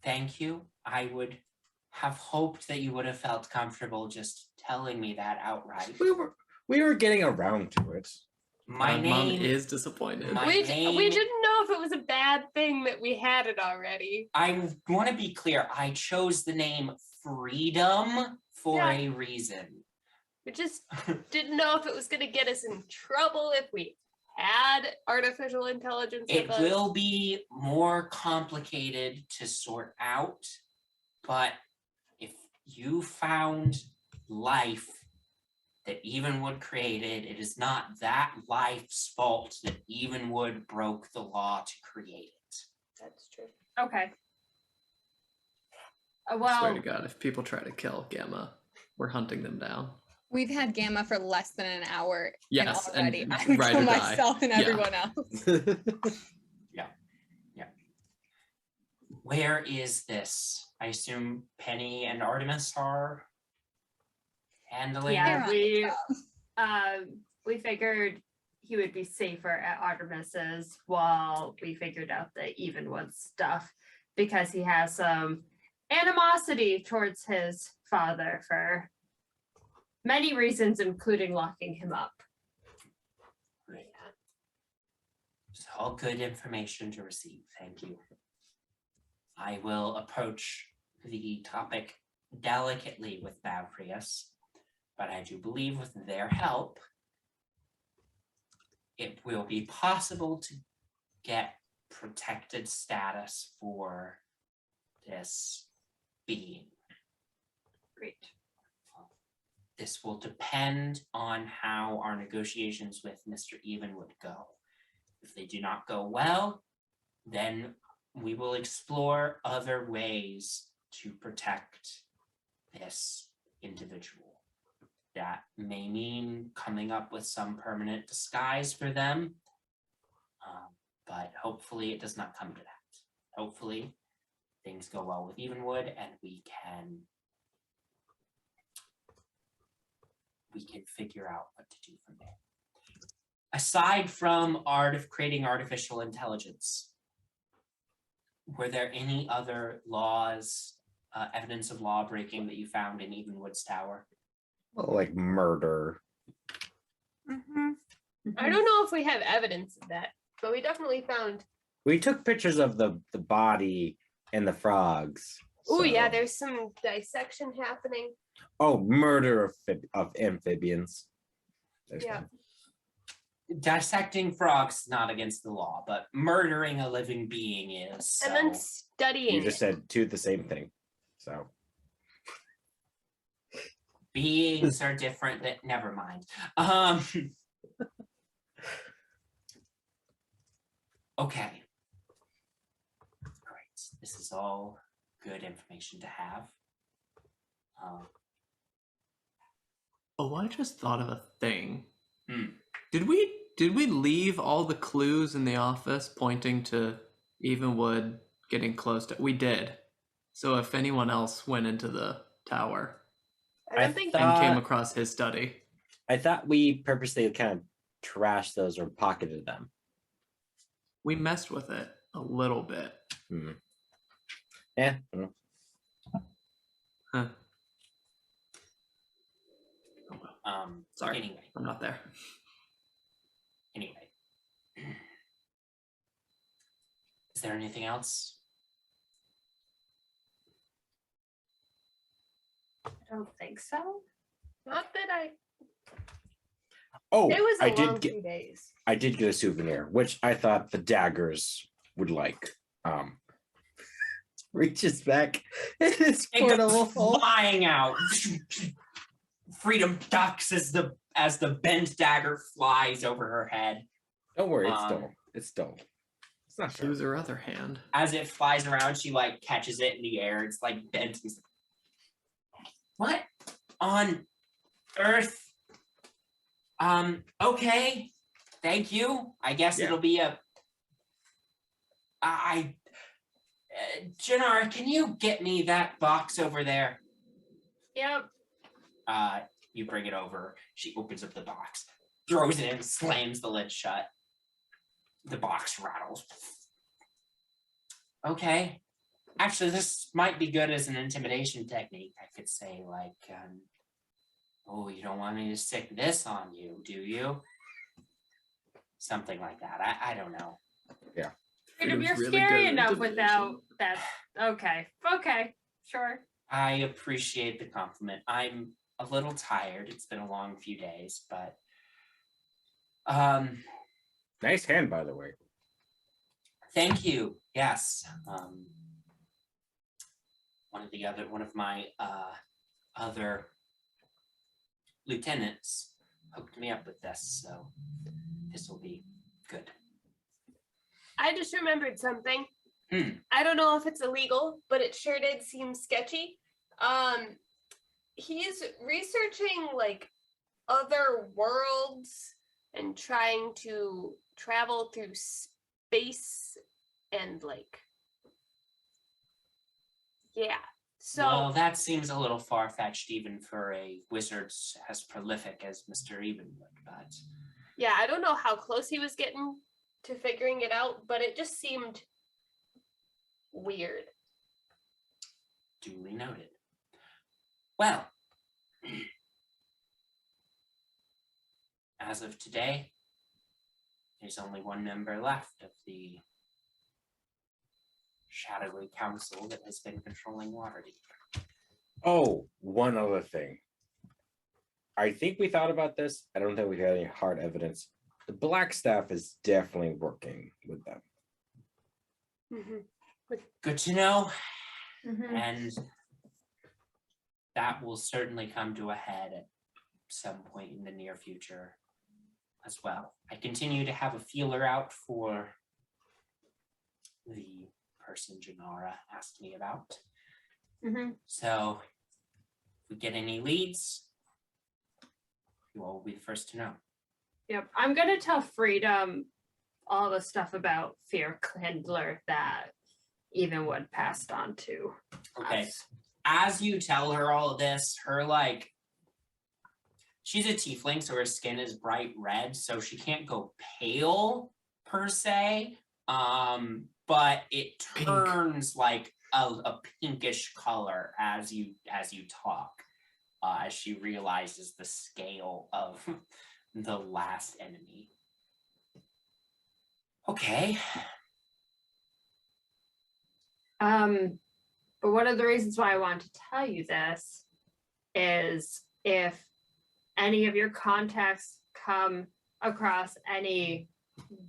thank you. I would have hoped that you would have felt comfortable just telling me that outright. We were getting around to it. My mom name is disappointed. My we name- didn't know if it was a bad thing that we had it already. I want to be clear. I chose the name Freedom for Yeah. a reason. We just didn't know if it was going to get us in trouble if we had artificial intelligence. It with us. will be more complicated to sort out, but if you found life that Evenwood created, it is not that life's fault that Evenwood broke the law to create it. That's true. Okay. I swear Well, to God, if people try to kill Gamma, we're hunting them down. We've had Gamma for less than an hour. Yes, and already and I would ride kill or die. myself and Yeah. everyone else. Where is this? I assume Penny and Artemis are handling. yeah, They're on we figured he would be safer at Artemis's while we figured out the Evenwood stuff because he has some animosity towards his father for many reasons, including locking him up. Right. It's all good information to receive. Thank you. I will approach the topic delicately with Bavrius, but I do believe with their help, it will be possible to get protected status for this being. Great. This will depend on how our negotiations with Mr. Evenwood go. If they do not go well, then we will explore other ways to protect this individual. That may mean coming up with some permanent disguise for them, but hopefully it does not come to that. Hopefully things go well with Evenwood and we can figure out what to do from there. Aside from creating artificial intelligence, were there any other laws, evidence of law breaking that you found in Evenwood's tower? Like murder. I don't know if we have evidence of that, but we definitely found We took pictures of the body and the frogs. Oh yeah, so- there's some dissection happening. Oh, murder of amphibians. There's Yeah. one. Dissecting frogs is not against the law, but murdering a living being is. So. And then studying. You just it. said two the same thing. So Beings are different. That never mind. Okay. Great. This is all good information to have. Oh, I just thought of a thing. Hmm. Did we leave all the clues in the office pointing to Evenwood getting close to? We did. So if anyone else went into the tower I don't think and came Uh, across his study, I thought we purposely kind of trashed those or pocketed them. we messed with it a little bit. Yeah. Huh. Sorry. Sorry, I'm not there. Anyway. Is there anything else? I don't think so. not that I. Oh, It was a I long did get few days. a souvenir, which I thought the Daggers would like. Reaches back in his It portable goes hole. flying out. Freedom ducks as the bent dagger flies over her head. Don't worry, it's Um, dull. It's dull. It's not Use sure. her other hand. As it flies around, she like catches it in the air. It's like bent. What on earth? Okay. Thank you. I guess Yeah. it'll be a. Jannar, can you get me that box over there? Yep. You bring it over. She opens up the box, throws it in, slams the lid shut. The box rattles. Okay. Actually, this might be good as an intimidation technique. I could say, like, oh, you don't want me to stick this on you, do you? Something like that. I don't know. Freedom, you're Freedom's really scary good at enough intimidation. without that. Okay. Okay. Sure. I appreciate the compliment. I'm a little tired. It's been a long few days, but Nice hand, by the way. thank you. Yes. One of my other lieutenants hooked me up with this, so this will be good. I just remembered something. Hmm. I don't know if it's illegal, but it sure did seem sketchy. He's researching like other worlds and trying to travel through space and like yeah. So Well, that seems a little far-fetched even for a wizard as prolific as Mr. Evenwood, but yeah, I don't know how close he was getting to figuring it out, but it just seemed weird. duly noted. Well, as of today, there's only one member left of the shadowy council that has been controlling Waterdeep. Oh, one other thing. I think we thought about this. I don't think we've had any hard evidence. The Black Staff is definitely working with them. Good to know, Mhm. and that will certainly come to a head at some point in the near future as well. I continue to have a feeler out for the person Janara asked me about. Mhm. So if we get any leads, you all will be the first to know. Yep. I'm gonna tell Freedom all the stuff about Fyrkindler that Evenwood passed on to Okay. us. As you tell her all of this, her like she's a tiefling, so her skin is bright red, so she can't go pale per se. But it turns like a pinkish color as you talk, as she realizes the scale of the last enemy. Okay. But one of the reasons why I want to tell you this is if any of your contacts come across any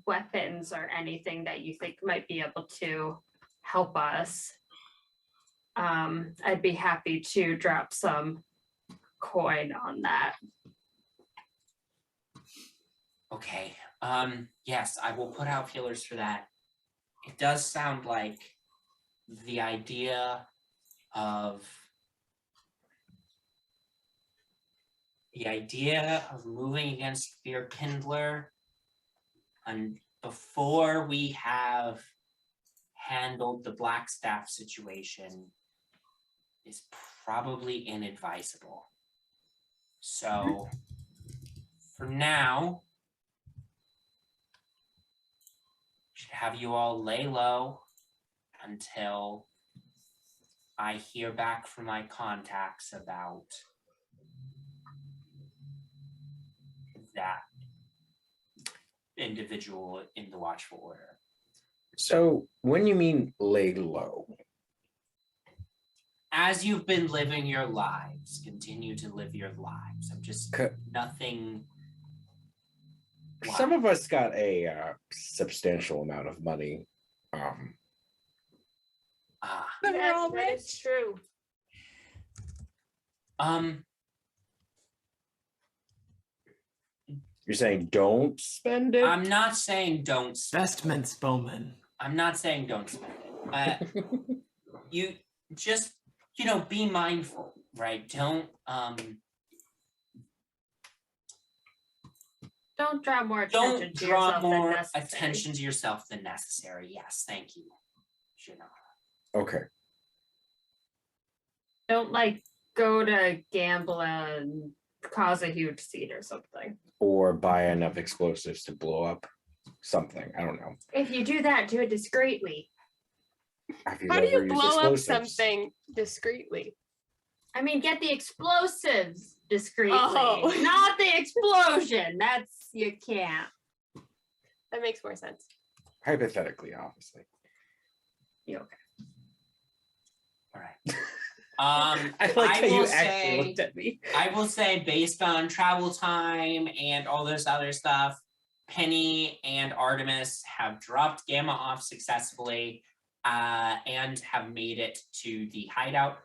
weapons or anything that you think might be able to help us, I'd be happy to drop some coin on that. Okay. Yes, I will put out feelers for that. It does sound like the idea of moving against Fyrkindler and before we have handled the Blackstaff situation is probably inadvisable. So for now, should have you all lay low until I hear back from my contacts about that individual in the Watchful Order. So when you mean lay low, As you've been living your lives, continue to live your lives. I'm just nothing. some of us got a substantial amount of money. But we're all that is rich. true. You're saying don't spend it? I'm not saying don't spend it. Investments, Bowman. I'm not saying don't spend it. You just, be mindful, right? Don't Don't draw more attention don't to draw yourself than more necessary. attention to yourself than necessary. Yes, thank you. Should not. Okay. Don't go to gamble and cause a huge scene or something. Or buy enough explosives to blow up something. I don't know. If you do that, do it discreetly. Have How do ever you used blow up explosives? something discreetly? I mean, get the explosives discreetly, Oh. not the explosion. You can't. That makes more sense. Hypothetically, obviously. You okay? All right. I like how you will actually say- looked at me. I will say, based on travel time and all this other stuff, Penny and Artemis have dropped Gamma off successfully and have made it to the hideout.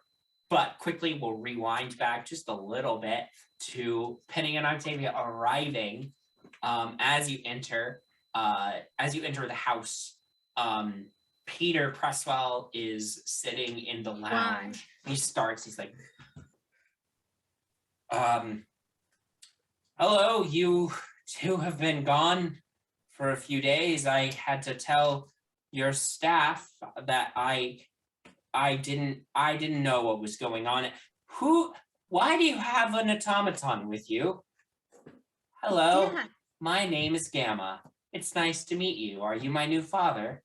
But quickly, we'll rewind back just a little bit to Penny and Octavia arriving. As you enter the house, Peter Cresswell is sitting in the lounge. He's like, hello, you two have been gone for a few days. I had to tell your staff that I didn't know what was going on. Why do you have an automaton with you? Hello, Yeah. my name is Gamma. It's nice to meet you. Are you my new father?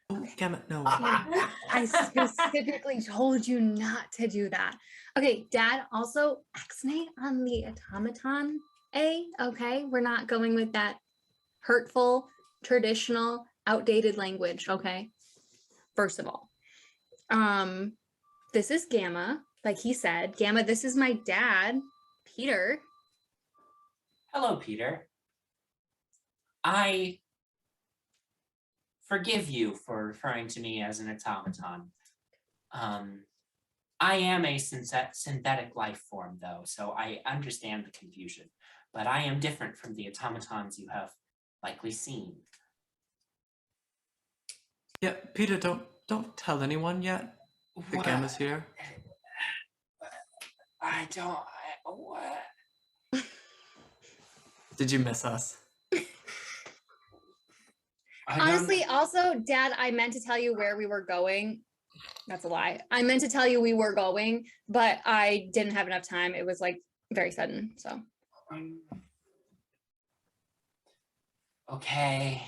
Oh, damn it, no. I specifically told you not to do that. Okay, Dad, also X-nay on the automaton A, okay? We're not going with that hurtful, traditional, outdated language, okay? First of all. This is Gamma, like he said. Gamma, this is my dad, Peter. Hello, Peter. I forgive you for referring to me as an automaton. I am a synthetic life form, though, so I understand the confusion. But I am different from the automatons you have likely seen. Yeah, Peter, don't tell anyone yet. The What? Gamma's here. What? Did you miss us? I don't- Honestly, also, Dad, I meant to tell you where we were going. That's a lie. I meant to tell you we were going, but I didn't have enough time. It was very sudden, so. Okay.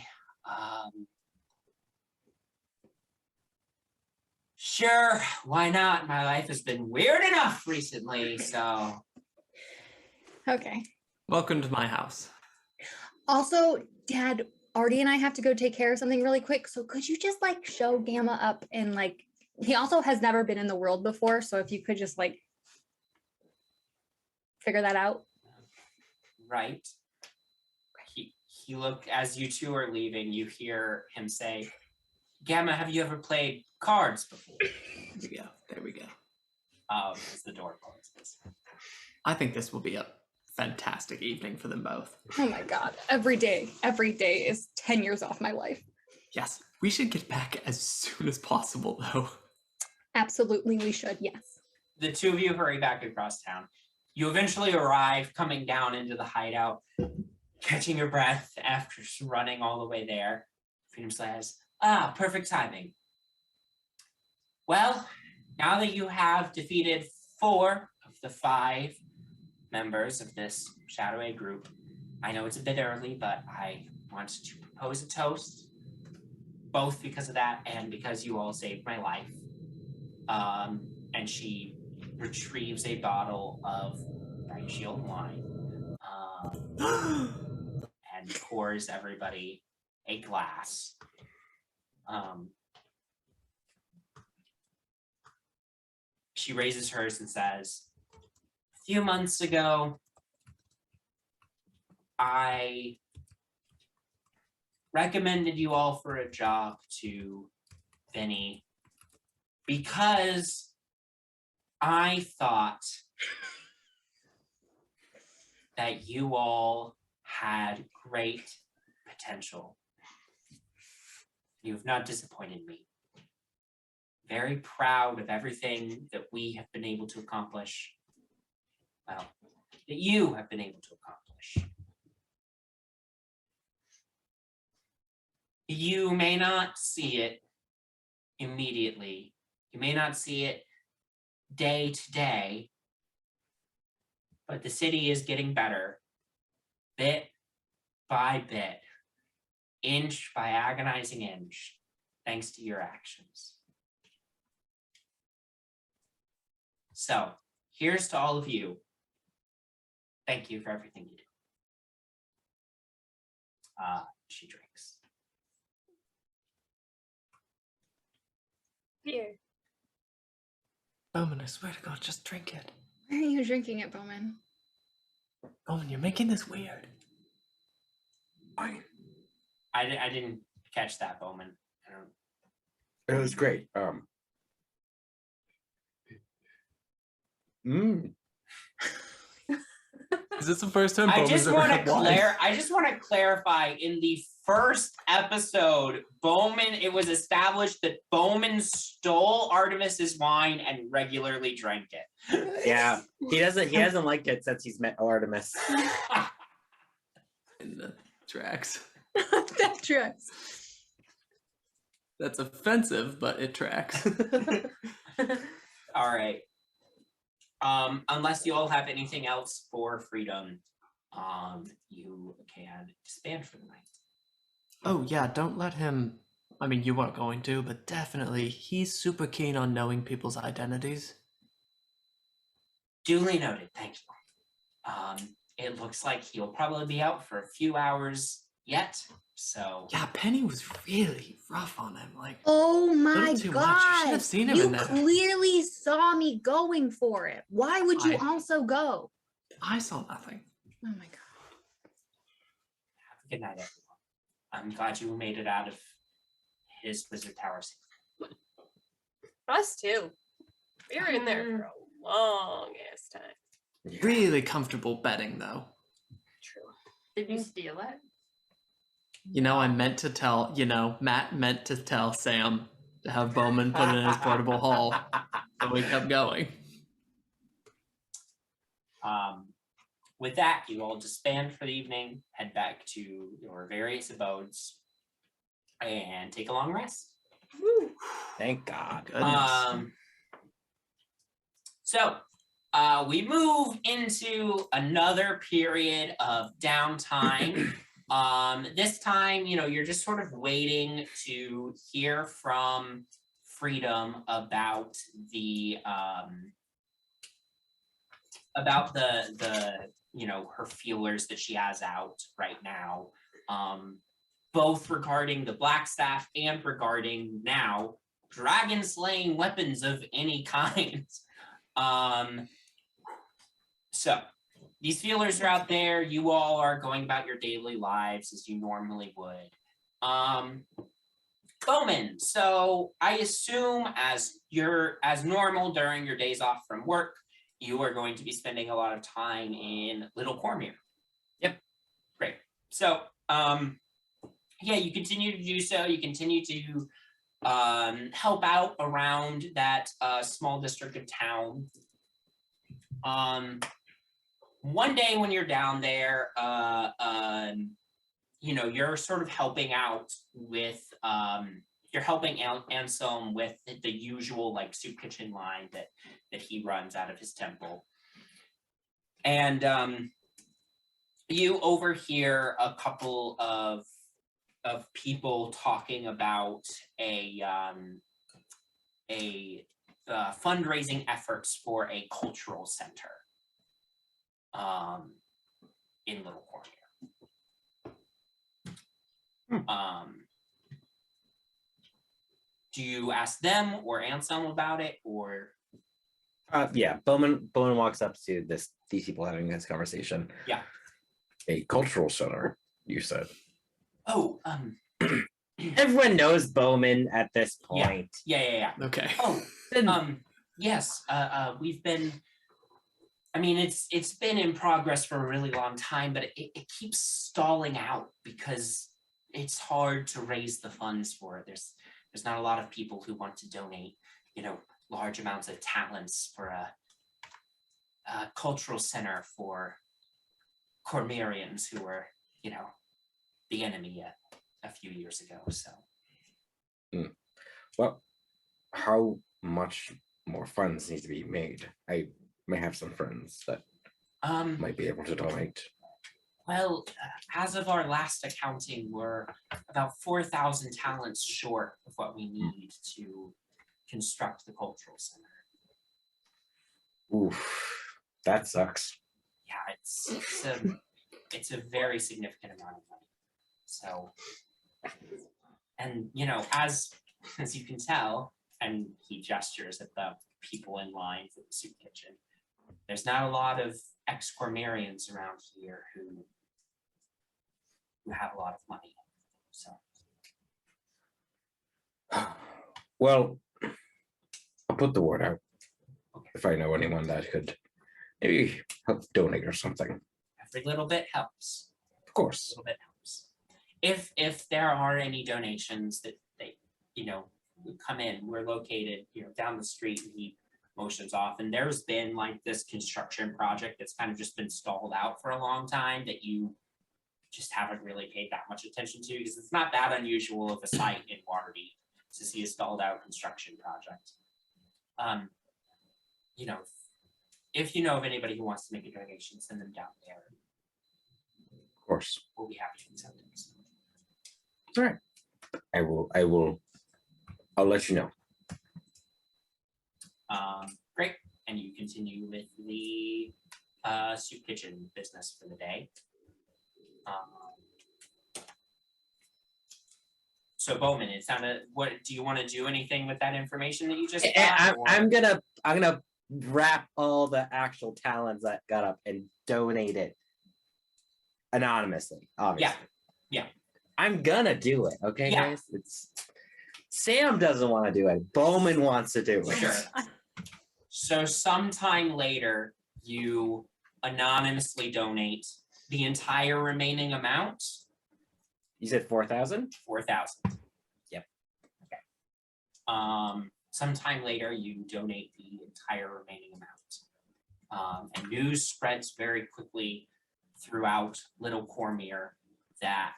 Sure, why not? My life has been weird enough recently, so. Okay. Welcome to my house. Also, Dad, Artie and I have to go take care of something really quick. So could you just show Gamma up in he also has never been in the world before, so if you could just like figure that out. Right. He look as you two are leaving, you hear him say, Gamma, have you ever played cards before? There we go. There we go. As the door closes. I think this will be a fantastic evening for them both. Oh my god. Every day is 10 years off my life. Yes, we should get back as soon as possible, though. Absolutely, we should, yes. The two of you hurry back across town. You eventually arrive, coming down into the hideout, catching your breath after running all the way there. Freedom says, perfect timing. Well, now that you have defeated 4 of the 5 members of this shadowy group, I know it's a bit early, but I want to propose a toast, both because of that and because you all saved my life. And she retrieves a bottle of Bright Shield wine and pours everybody a glass. She raises hers and says, a few months ago, I recommended you all for a job to Vinny because I thought that you all had great potential. You have not disappointed me. Very proud of everything that we have been able to accomplish. Well, that you have been able to accomplish. You may not see it immediately. You may not see it day to day, but the city is getting better, bit by bit, inch by agonizing inch, thanks to your actions. So, here's to all of you. Thank you for everything you do. She drinks. Beer. Bowman, I swear to God, just drink it. Why are you drinking it, Bowman? Bowman, you're making this weird. Fine. I didn't catch that, Bowman. I don't. It was great. Is this the first time I Bowman's just ever want had to wine? I just want to clarify. In the first episode, Bowman, it was established that Bowman stole Artemis's wine and regularly drank it. Yeah, he hasn't liked it since he's met Artemis. In the tracks. That tracks. That's offensive, but it tracks. All right. Unless you all have anything else for freedom, you can disband for the night. Oh yeah, don't let him. I mean, you weren't going to, but definitely, he's super keen on knowing people's identities. Duly noted. Thank you. It looks like he'll probably be out for a few hours yet. So Yeah, Penny was really rough on him. Like, Oh my too much. You should god. have seen him You in there. clearly saw me going for it. Why would you I- also go? I saw nothing. Oh my god. have a good night, everyone. I'm glad you made it out of his wizard tower safe. Us too. We were in there for a long ass time. Really comfortable betting, though. True. Did you steal it? You know, I meant to tell, Matt meant to tell Sam to have Bowman put it in his portable haul. So we kept going. With that, you all disband for the evening, head back to your various abodes, and take a long rest. Thank God. Goodness. So we move into another period of downtime. This time, you're just sort of waiting to hear from Freedom about the her feelers that she has out right now, both regarding the Black Staff and regarding now dragon slaying weapons of any kind. So these feelers are out there. You all are going about your daily lives as you normally would. Bowman, so I assume as normal during your days off from work, you are going to be spending a lot of time in Little Cormier. Yep. Great. So yeah, you continue to do so. You continue to help out around that small district of town. One day when you're down there, you know, you're sort of helping out with, you're helping Anselm with the usual like soup kitchen line that he runs out of his temple. And you overhear a couple of people talking about a fundraising efforts for a cultural center in Little Cormier. Do you ask them or Anselm about it, or? Yeah, Bowman walks up to these people having this conversation. Yeah. A cultural center, you said. Oh, Everyone knows Bowman at this point. yeah. Okay. Oh, yes. We've been. I mean, it's been in progress for a really long time, but it keeps stalling out because it's hard to raise the funds for it. There's not a lot of people who want to donate, you know, large amounts of talents for a cultural center for Cormerians who were, you know, the enemy a few years ago. So. Well, how much more funds need to be made? I may have some friends that might be able to donate. Well, as of our last accounting, we're about 4,000 talents short of what we need to construct the cultural center. Oof, that sucks. Yeah, it's a very significant amount of money. So, and you know, as you can tell, and he gestures at the people in line for the soup kitchen, there's not a lot of ex-Cormerians around here who have a lot of money. So, Well, I'll put the word out. If I know anyone that could maybe help donate or something. every little bit helps. Of A course. little bit helps. If there are any donations that they, you know, come in, we're located, you know, down the street, and he motions off, and there's been like this construction project that's kind of just been stalled out for a long time that you just haven't really paid that much attention to, because it's not that unusual of a site in Waterdeep to see a stalled out construction project. You know, if you know of anybody who wants to make a donation, send them down there. Of course. We'll be happy to accept it. All right. I'll let you know. Great, and you continue with the soup kitchen business for the day. So Bowman, it sounded. What do you want to do? Anything with that information that you just got? I'm gonna wrap all the actual talents that got up and donate it anonymously. Obviously. Yeah. I'm gonna do it. Okay, Yeah. guys. It's Sam doesn't want to do it. Bowman wants to do it. Sure. So sometime later, you anonymously donate the entire remaining amount. You said 4,000? 4,000. Yep. Okay. Sometime later, you donate the entire remaining amount. And news spreads very quickly throughout Little Cormier that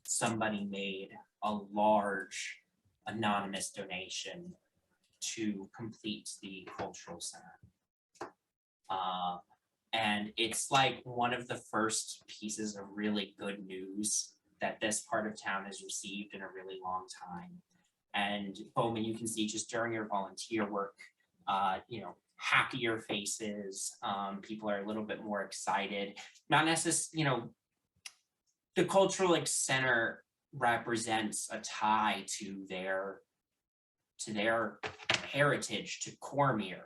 somebody made a large anonymous donation to complete the cultural center. And it's like one of the first pieces of really good news that this part of town has received in a really long time. And Bowman, you can see just during your volunteer work, you know, happier faces. People are a little bit more excited. Not necessarily, you know, the cultural center represents a tie to their to their heritage, to Cormyr,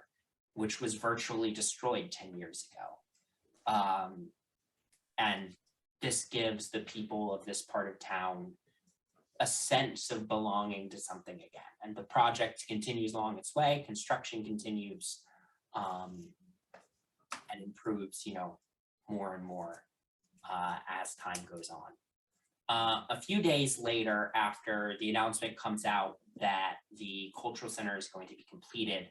which was virtually destroyed 10 years ago. And this gives the people of this part of town a sense of belonging to something again. And the project continues along its way, construction continues, and improves, more and more as time goes on. A few days later, after the announcement comes out that the cultural center is going to be completed,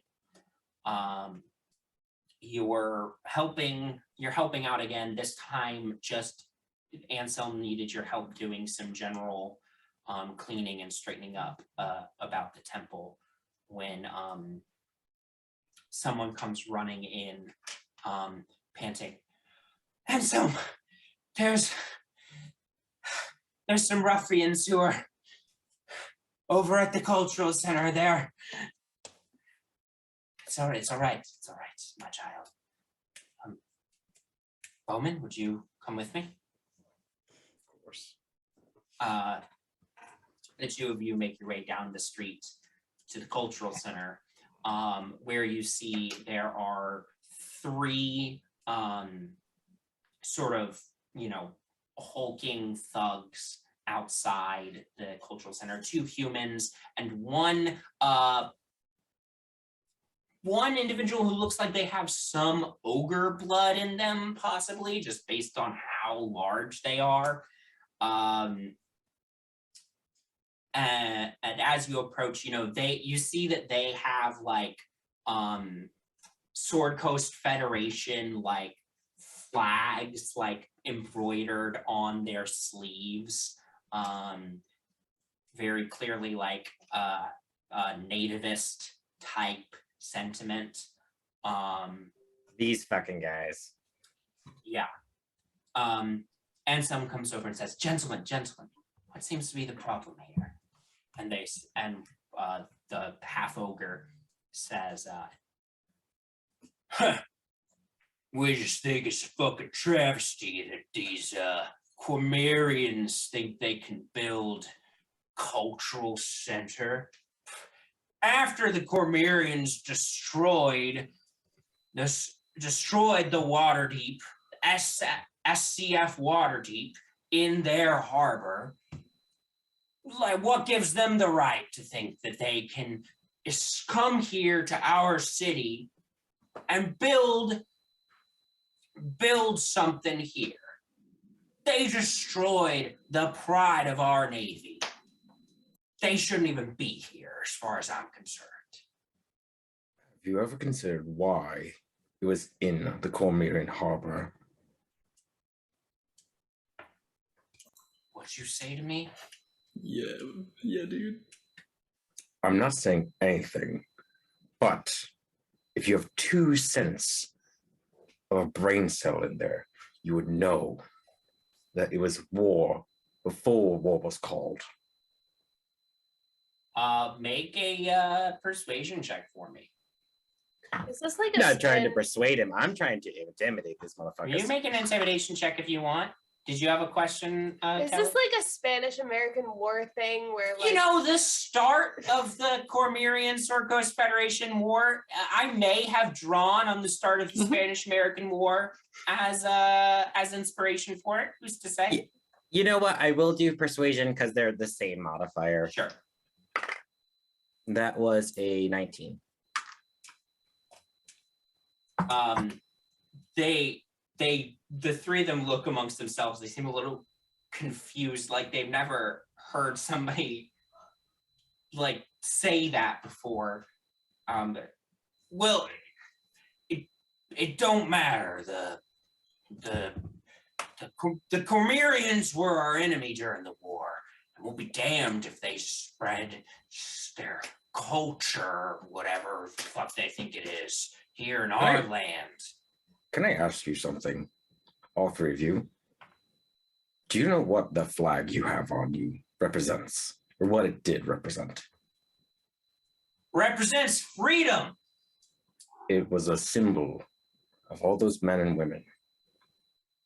you're helping out again. This time, just Anselm needed your help doing some general cleaning and straightening up about the temple when someone comes running in, panting. Anselm, there's some ruffians who are over at the cultural center there. It's all right, my child. Bowman, would you come with me? Of course. The two of you make your way down the street to the cultural center, where you see there are three sort of, hulking thugs outside the cultural center, two humans and one individual who looks like they have some ogre blood in them, possibly, just based on how large they are. And as you approach, you see that they have like Sword Coast Federation like flags like embroidered on their sleeves, very clearly like a nativist type sentiment. These fucking guys. Yeah. And someone comes over and says, gentlemen, what seems to be the problem here? And the half ogre says, we just think it's a fucking travesty that these Cormyrians think they can build cultural center. After the Cormyrians destroyed the Waterdeep, SCF Waterdeep in their harbor, like, what gives them the right to think that they can come here to our city and build something here? They destroyed the pride of our navy. They shouldn't even be here, as far as I'm concerned. Have you ever considered why it was in the Cormyrian harbor? What'd you say to me? Yeah, dude. I'm not saying anything, but if you have 2 cents of a brain cell in there, you would know that it was war before war was called. Make a persuasion check for me. Is this like I'm a not trying to Span- persuade him. I'm trying to intimidate this You motherfucker. make an intimidation check if you want. Did you have a question? Is Kelly? this like a Spanish-American War thing where like The start of the Cormyrian Sword Coast Federation War, I may have drawn on the start of the Spanish-American War as inspiration for it. Who's to say? Yeah. You know what? I will do persuasion because they're the same modifier. Sure. That was a 19. The three of them look amongst themselves. They seem a little confused, like they've never heard somebody like say that before. Well, it don't matter. The Cormyrians were our enemy during the war, and we'll be damned if they spread their culture or whatever the fuck they think it is here in our Right. land. Can I ask you something? All 3 of you. Do you know what the flag you have on you represents? Or what it did represent? Represents freedom. It was a symbol of all those men and women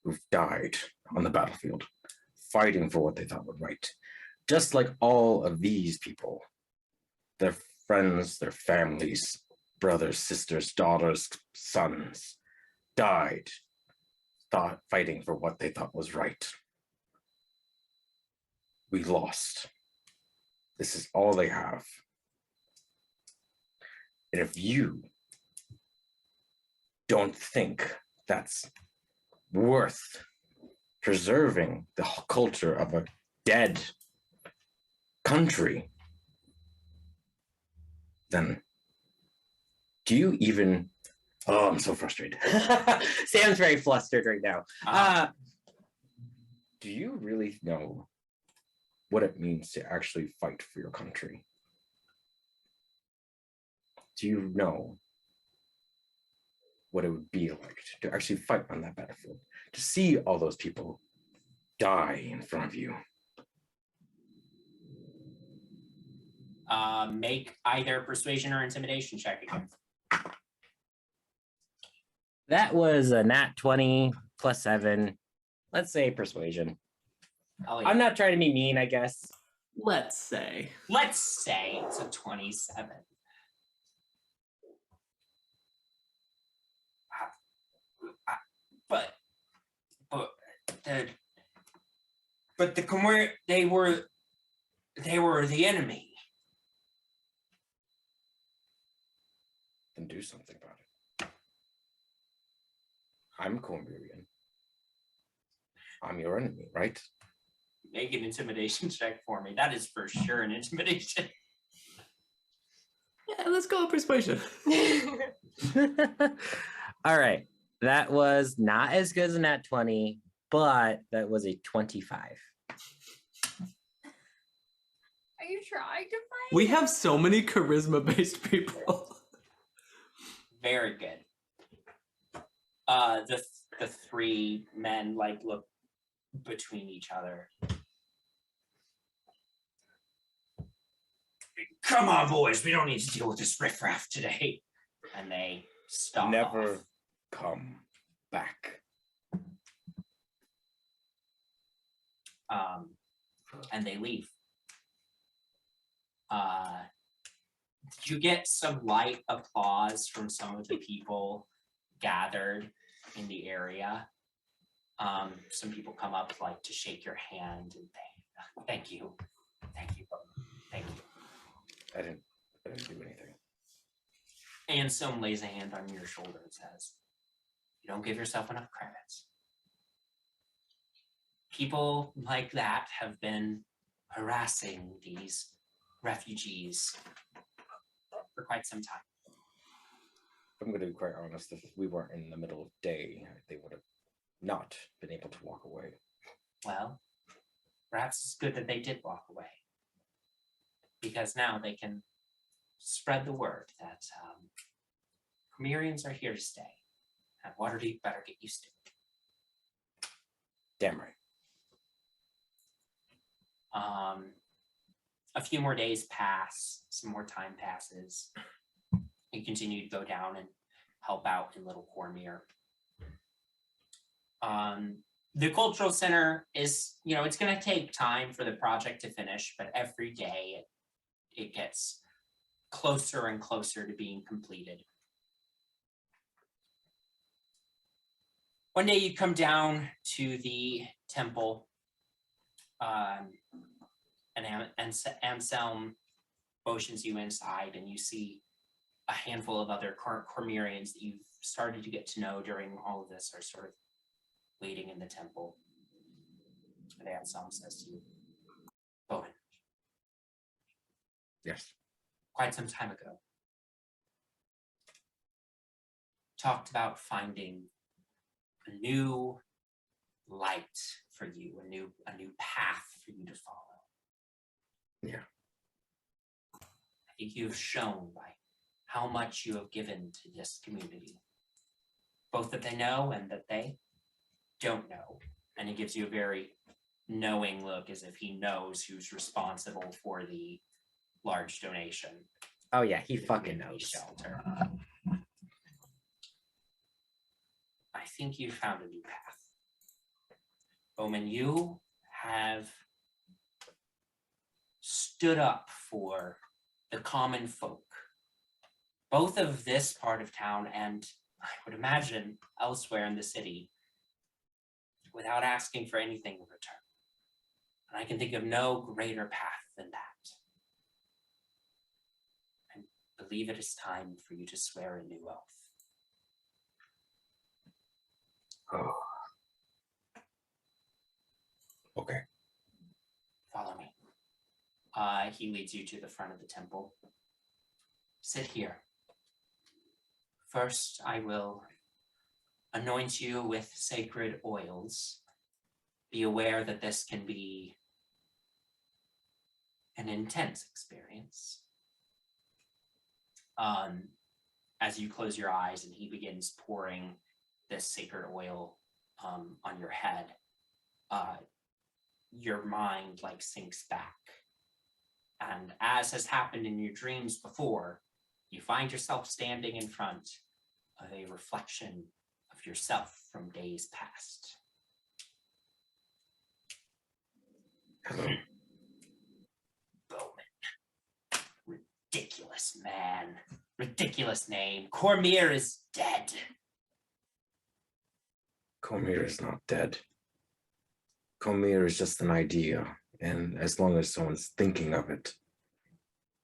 who've died on the battlefield, fighting for what they thought was right. Just like all of these people, their friends, their families, brothers, sisters, daughters, sons died fighting for what they thought was right. We lost. This is all they have. And if you don't think that's worth preserving the culture of a dead country, then do you even... Oh, I'm so frustrated. Sam's very flustered right now. Do you really know what it means to actually fight for your country? Do you know what it would be like to actually fight on that battlefield? To see all those people die in front of you? Make either persuasion or intimidation check again. That was a nat 20 plus 7. Let's say persuasion. Elliot, I'm not trying to be mean, I guess. Let's say. let's say it's a 27. But the Khmer, they were the enemy. Then do something about it. I'm Cormurian. I'm your enemy, right? Make an intimidation check for me. That is for sure an intimidation. Yeah, let's go with persuasion. All right. That was not as good as a nat 20, but that was a 25. Are you trying to fight? We have so many charisma-based people. Very good. The three men like look between each other. Come on, boys. We don't need to deal with this riffraff today. And they stop. Never off. come back. And they leave. You get some light applause from some of the people gathered in the area. Some people come up like to shake your hand and thank you. Thank you. Thank you. I didn't do anything. And some lays a hand on your shoulder and says, "You don't give yourself enough credits. People like that have been harassing these refugees for quite some time." I'm going to be quite honest. If we weren't in the middle of day, they would have not been able to walk away. Well, perhaps it's good that they did walk away, because now they can spread the word that Khmerians are here to stay, and Waterdeep better get used to it. Damn right. A few more days pass, some more time passes. You continue to go down and help out in Little Cormier. The cultural center is, it's going to take time for the project to finish, but every day it gets closer and closer to being completed. One day you come down to the temple, and Anselm motions you inside, and you see a handful of other Cormerians that you've started to get to know during all of this are sort of waiting in the temple. And Anselm says to you, "Bowen, Yes. quite some time ago, talked about finding a new light for you, a new path for you to follow. Yeah. I think you've shown by how much you have given to this community, both that they know and that they don't know." And he gives you a very knowing look, as if he knows who's responsible for the large donation. Oh yeah, he to the fucking community knows. Shelter. I think you found a new path. Bowman, you have stood up for the common folk, both of this part of town and I would imagine elsewhere in the city, without asking for anything in return. And I can think of no greater path than that. I believe it is time for you to swear a new oath. Oh. Okay. Follow me. He leads you to the front of the temple. Sit here. First, I will anoint you with sacred oils. Be aware that this can be an intense experience. As you close your eyes and he begins pouring this sacred oil on your head, your mind like sinks back. And as has happened in your dreams before, you find yourself standing in front of a reflection of yourself from days past. Hello. Bowman. Ridiculous man. Ridiculous name. Cormier is dead. Cormier is not dead. Cormier is just an idea, and as long as someone's thinking of it,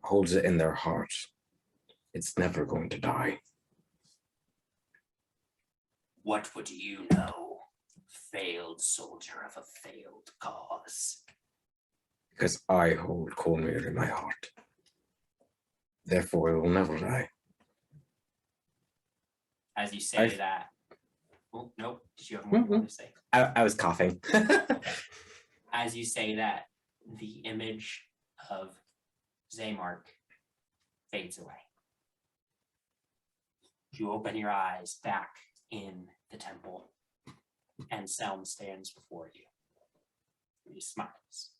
holds it in their heart, it's never going to die. What would you know, failed soldier of a failed cause? Because I hold Cormier in my heart. Therefore, it will never die. As you say that, oh, nope, did you have more you want to say? I was coughing. As you say that, the image of Zamark fades away. You open your eyes back in the temple, and Selm stands before you. He smiles.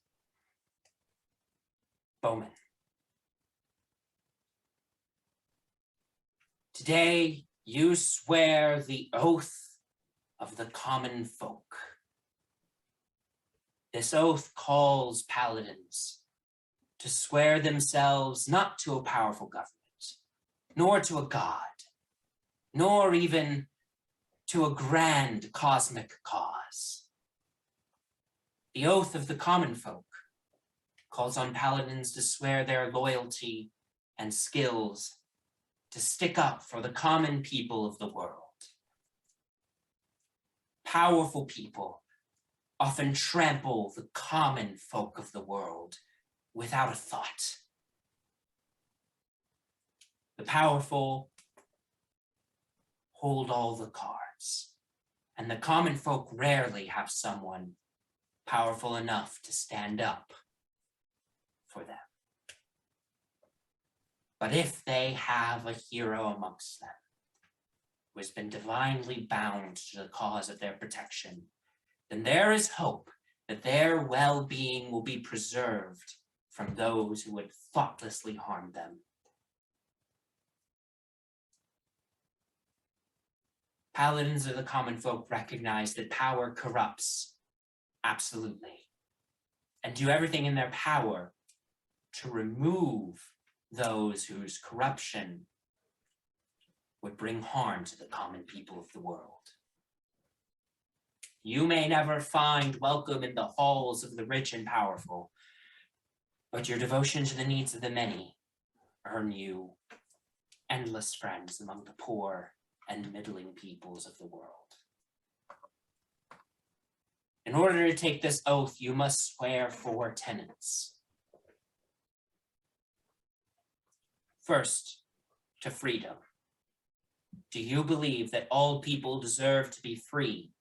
Bowman. Today, you swear the oath of the common folk. This oath calls paladins to swear themselves not to a powerful government, nor to a god, nor even to a grand cosmic cause. The oath of the common folk calls on paladins to swear their loyalty and skills to stick up for the common people of the world. Powerful people often trample the common folk of the world without a thought. The powerful hold all the cards, and the common folk rarely have someone powerful enough to stand up for them. But if they have a hero amongst them who has been divinely bound to the cause of their protection, then there is hope that their well-being will be preserved from those who would thoughtlessly harm them. Paladins of the common folk recognize that power corrupts, absolutely, and do everything in their power to remove those whose corruption would bring harm to the common people of the world. You may never find welcome in the halls of the rich and powerful, but your devotion to the needs of the many earn you endless friends among the poor and middling peoples of the world. In order to take this oath, you must swear 4 tenets. First, to freedom. Do you believe that all people deserve to be free,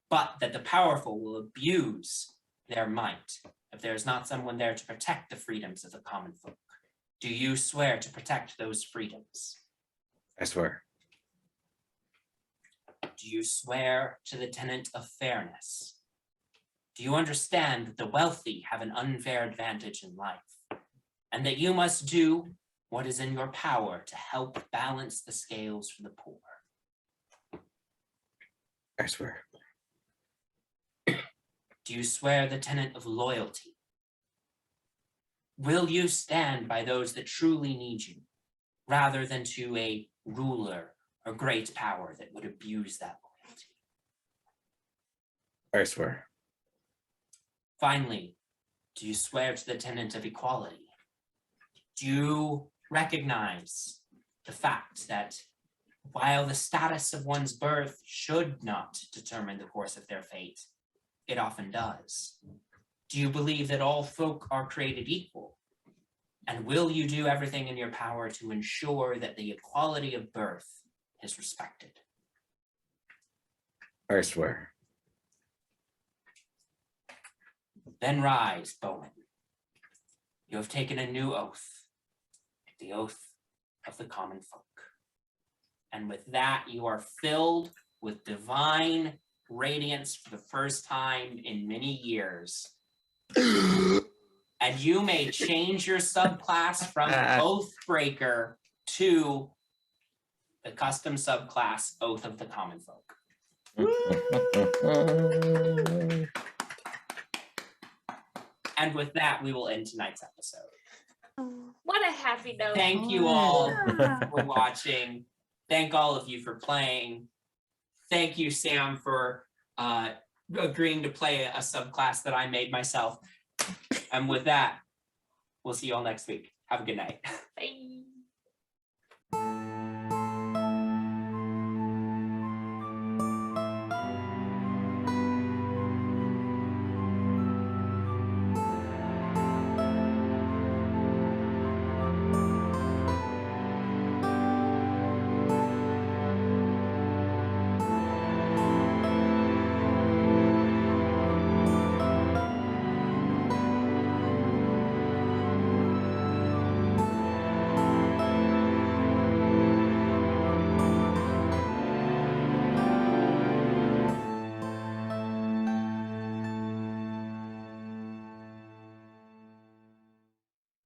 but that the powerful will abuse their might if there is not someone there to protect the freedoms of the common folk? Do you swear to protect those freedoms? I swear. Do you swear to the tenet of fairness? Do you understand that the wealthy have an unfair advantage in life, and that you must do what is in your power to help balance the scales for the poor? I swear. Do you swear the tenet of loyalty? Will you stand by those that truly need you, rather than to a ruler or great power that would abuse that loyalty? I swear. Finally, do you swear to the tenet of equality? Do you recognize the fact that while the status of one's birth should not determine the course of their fate, it often does? Do you believe that all folk are created equal? And will you do everything in your power to ensure that the equality of birth is respected? I swear. Then rise, Bowman. You have taken a new oath, the oath of the common folk. And with that, you are filled with divine radiance for the first time in many years. And you may change your subclass from Oathbreaker to the custom subclass Oath of the Common Folk. And with that, we will end tonight's episode. What a happy note. Thank you all for watching. Thank all of you for playing. Thank you, Sam, for agreeing to play a subclass that I made myself. And with that, we'll see you all next week. Have a good night.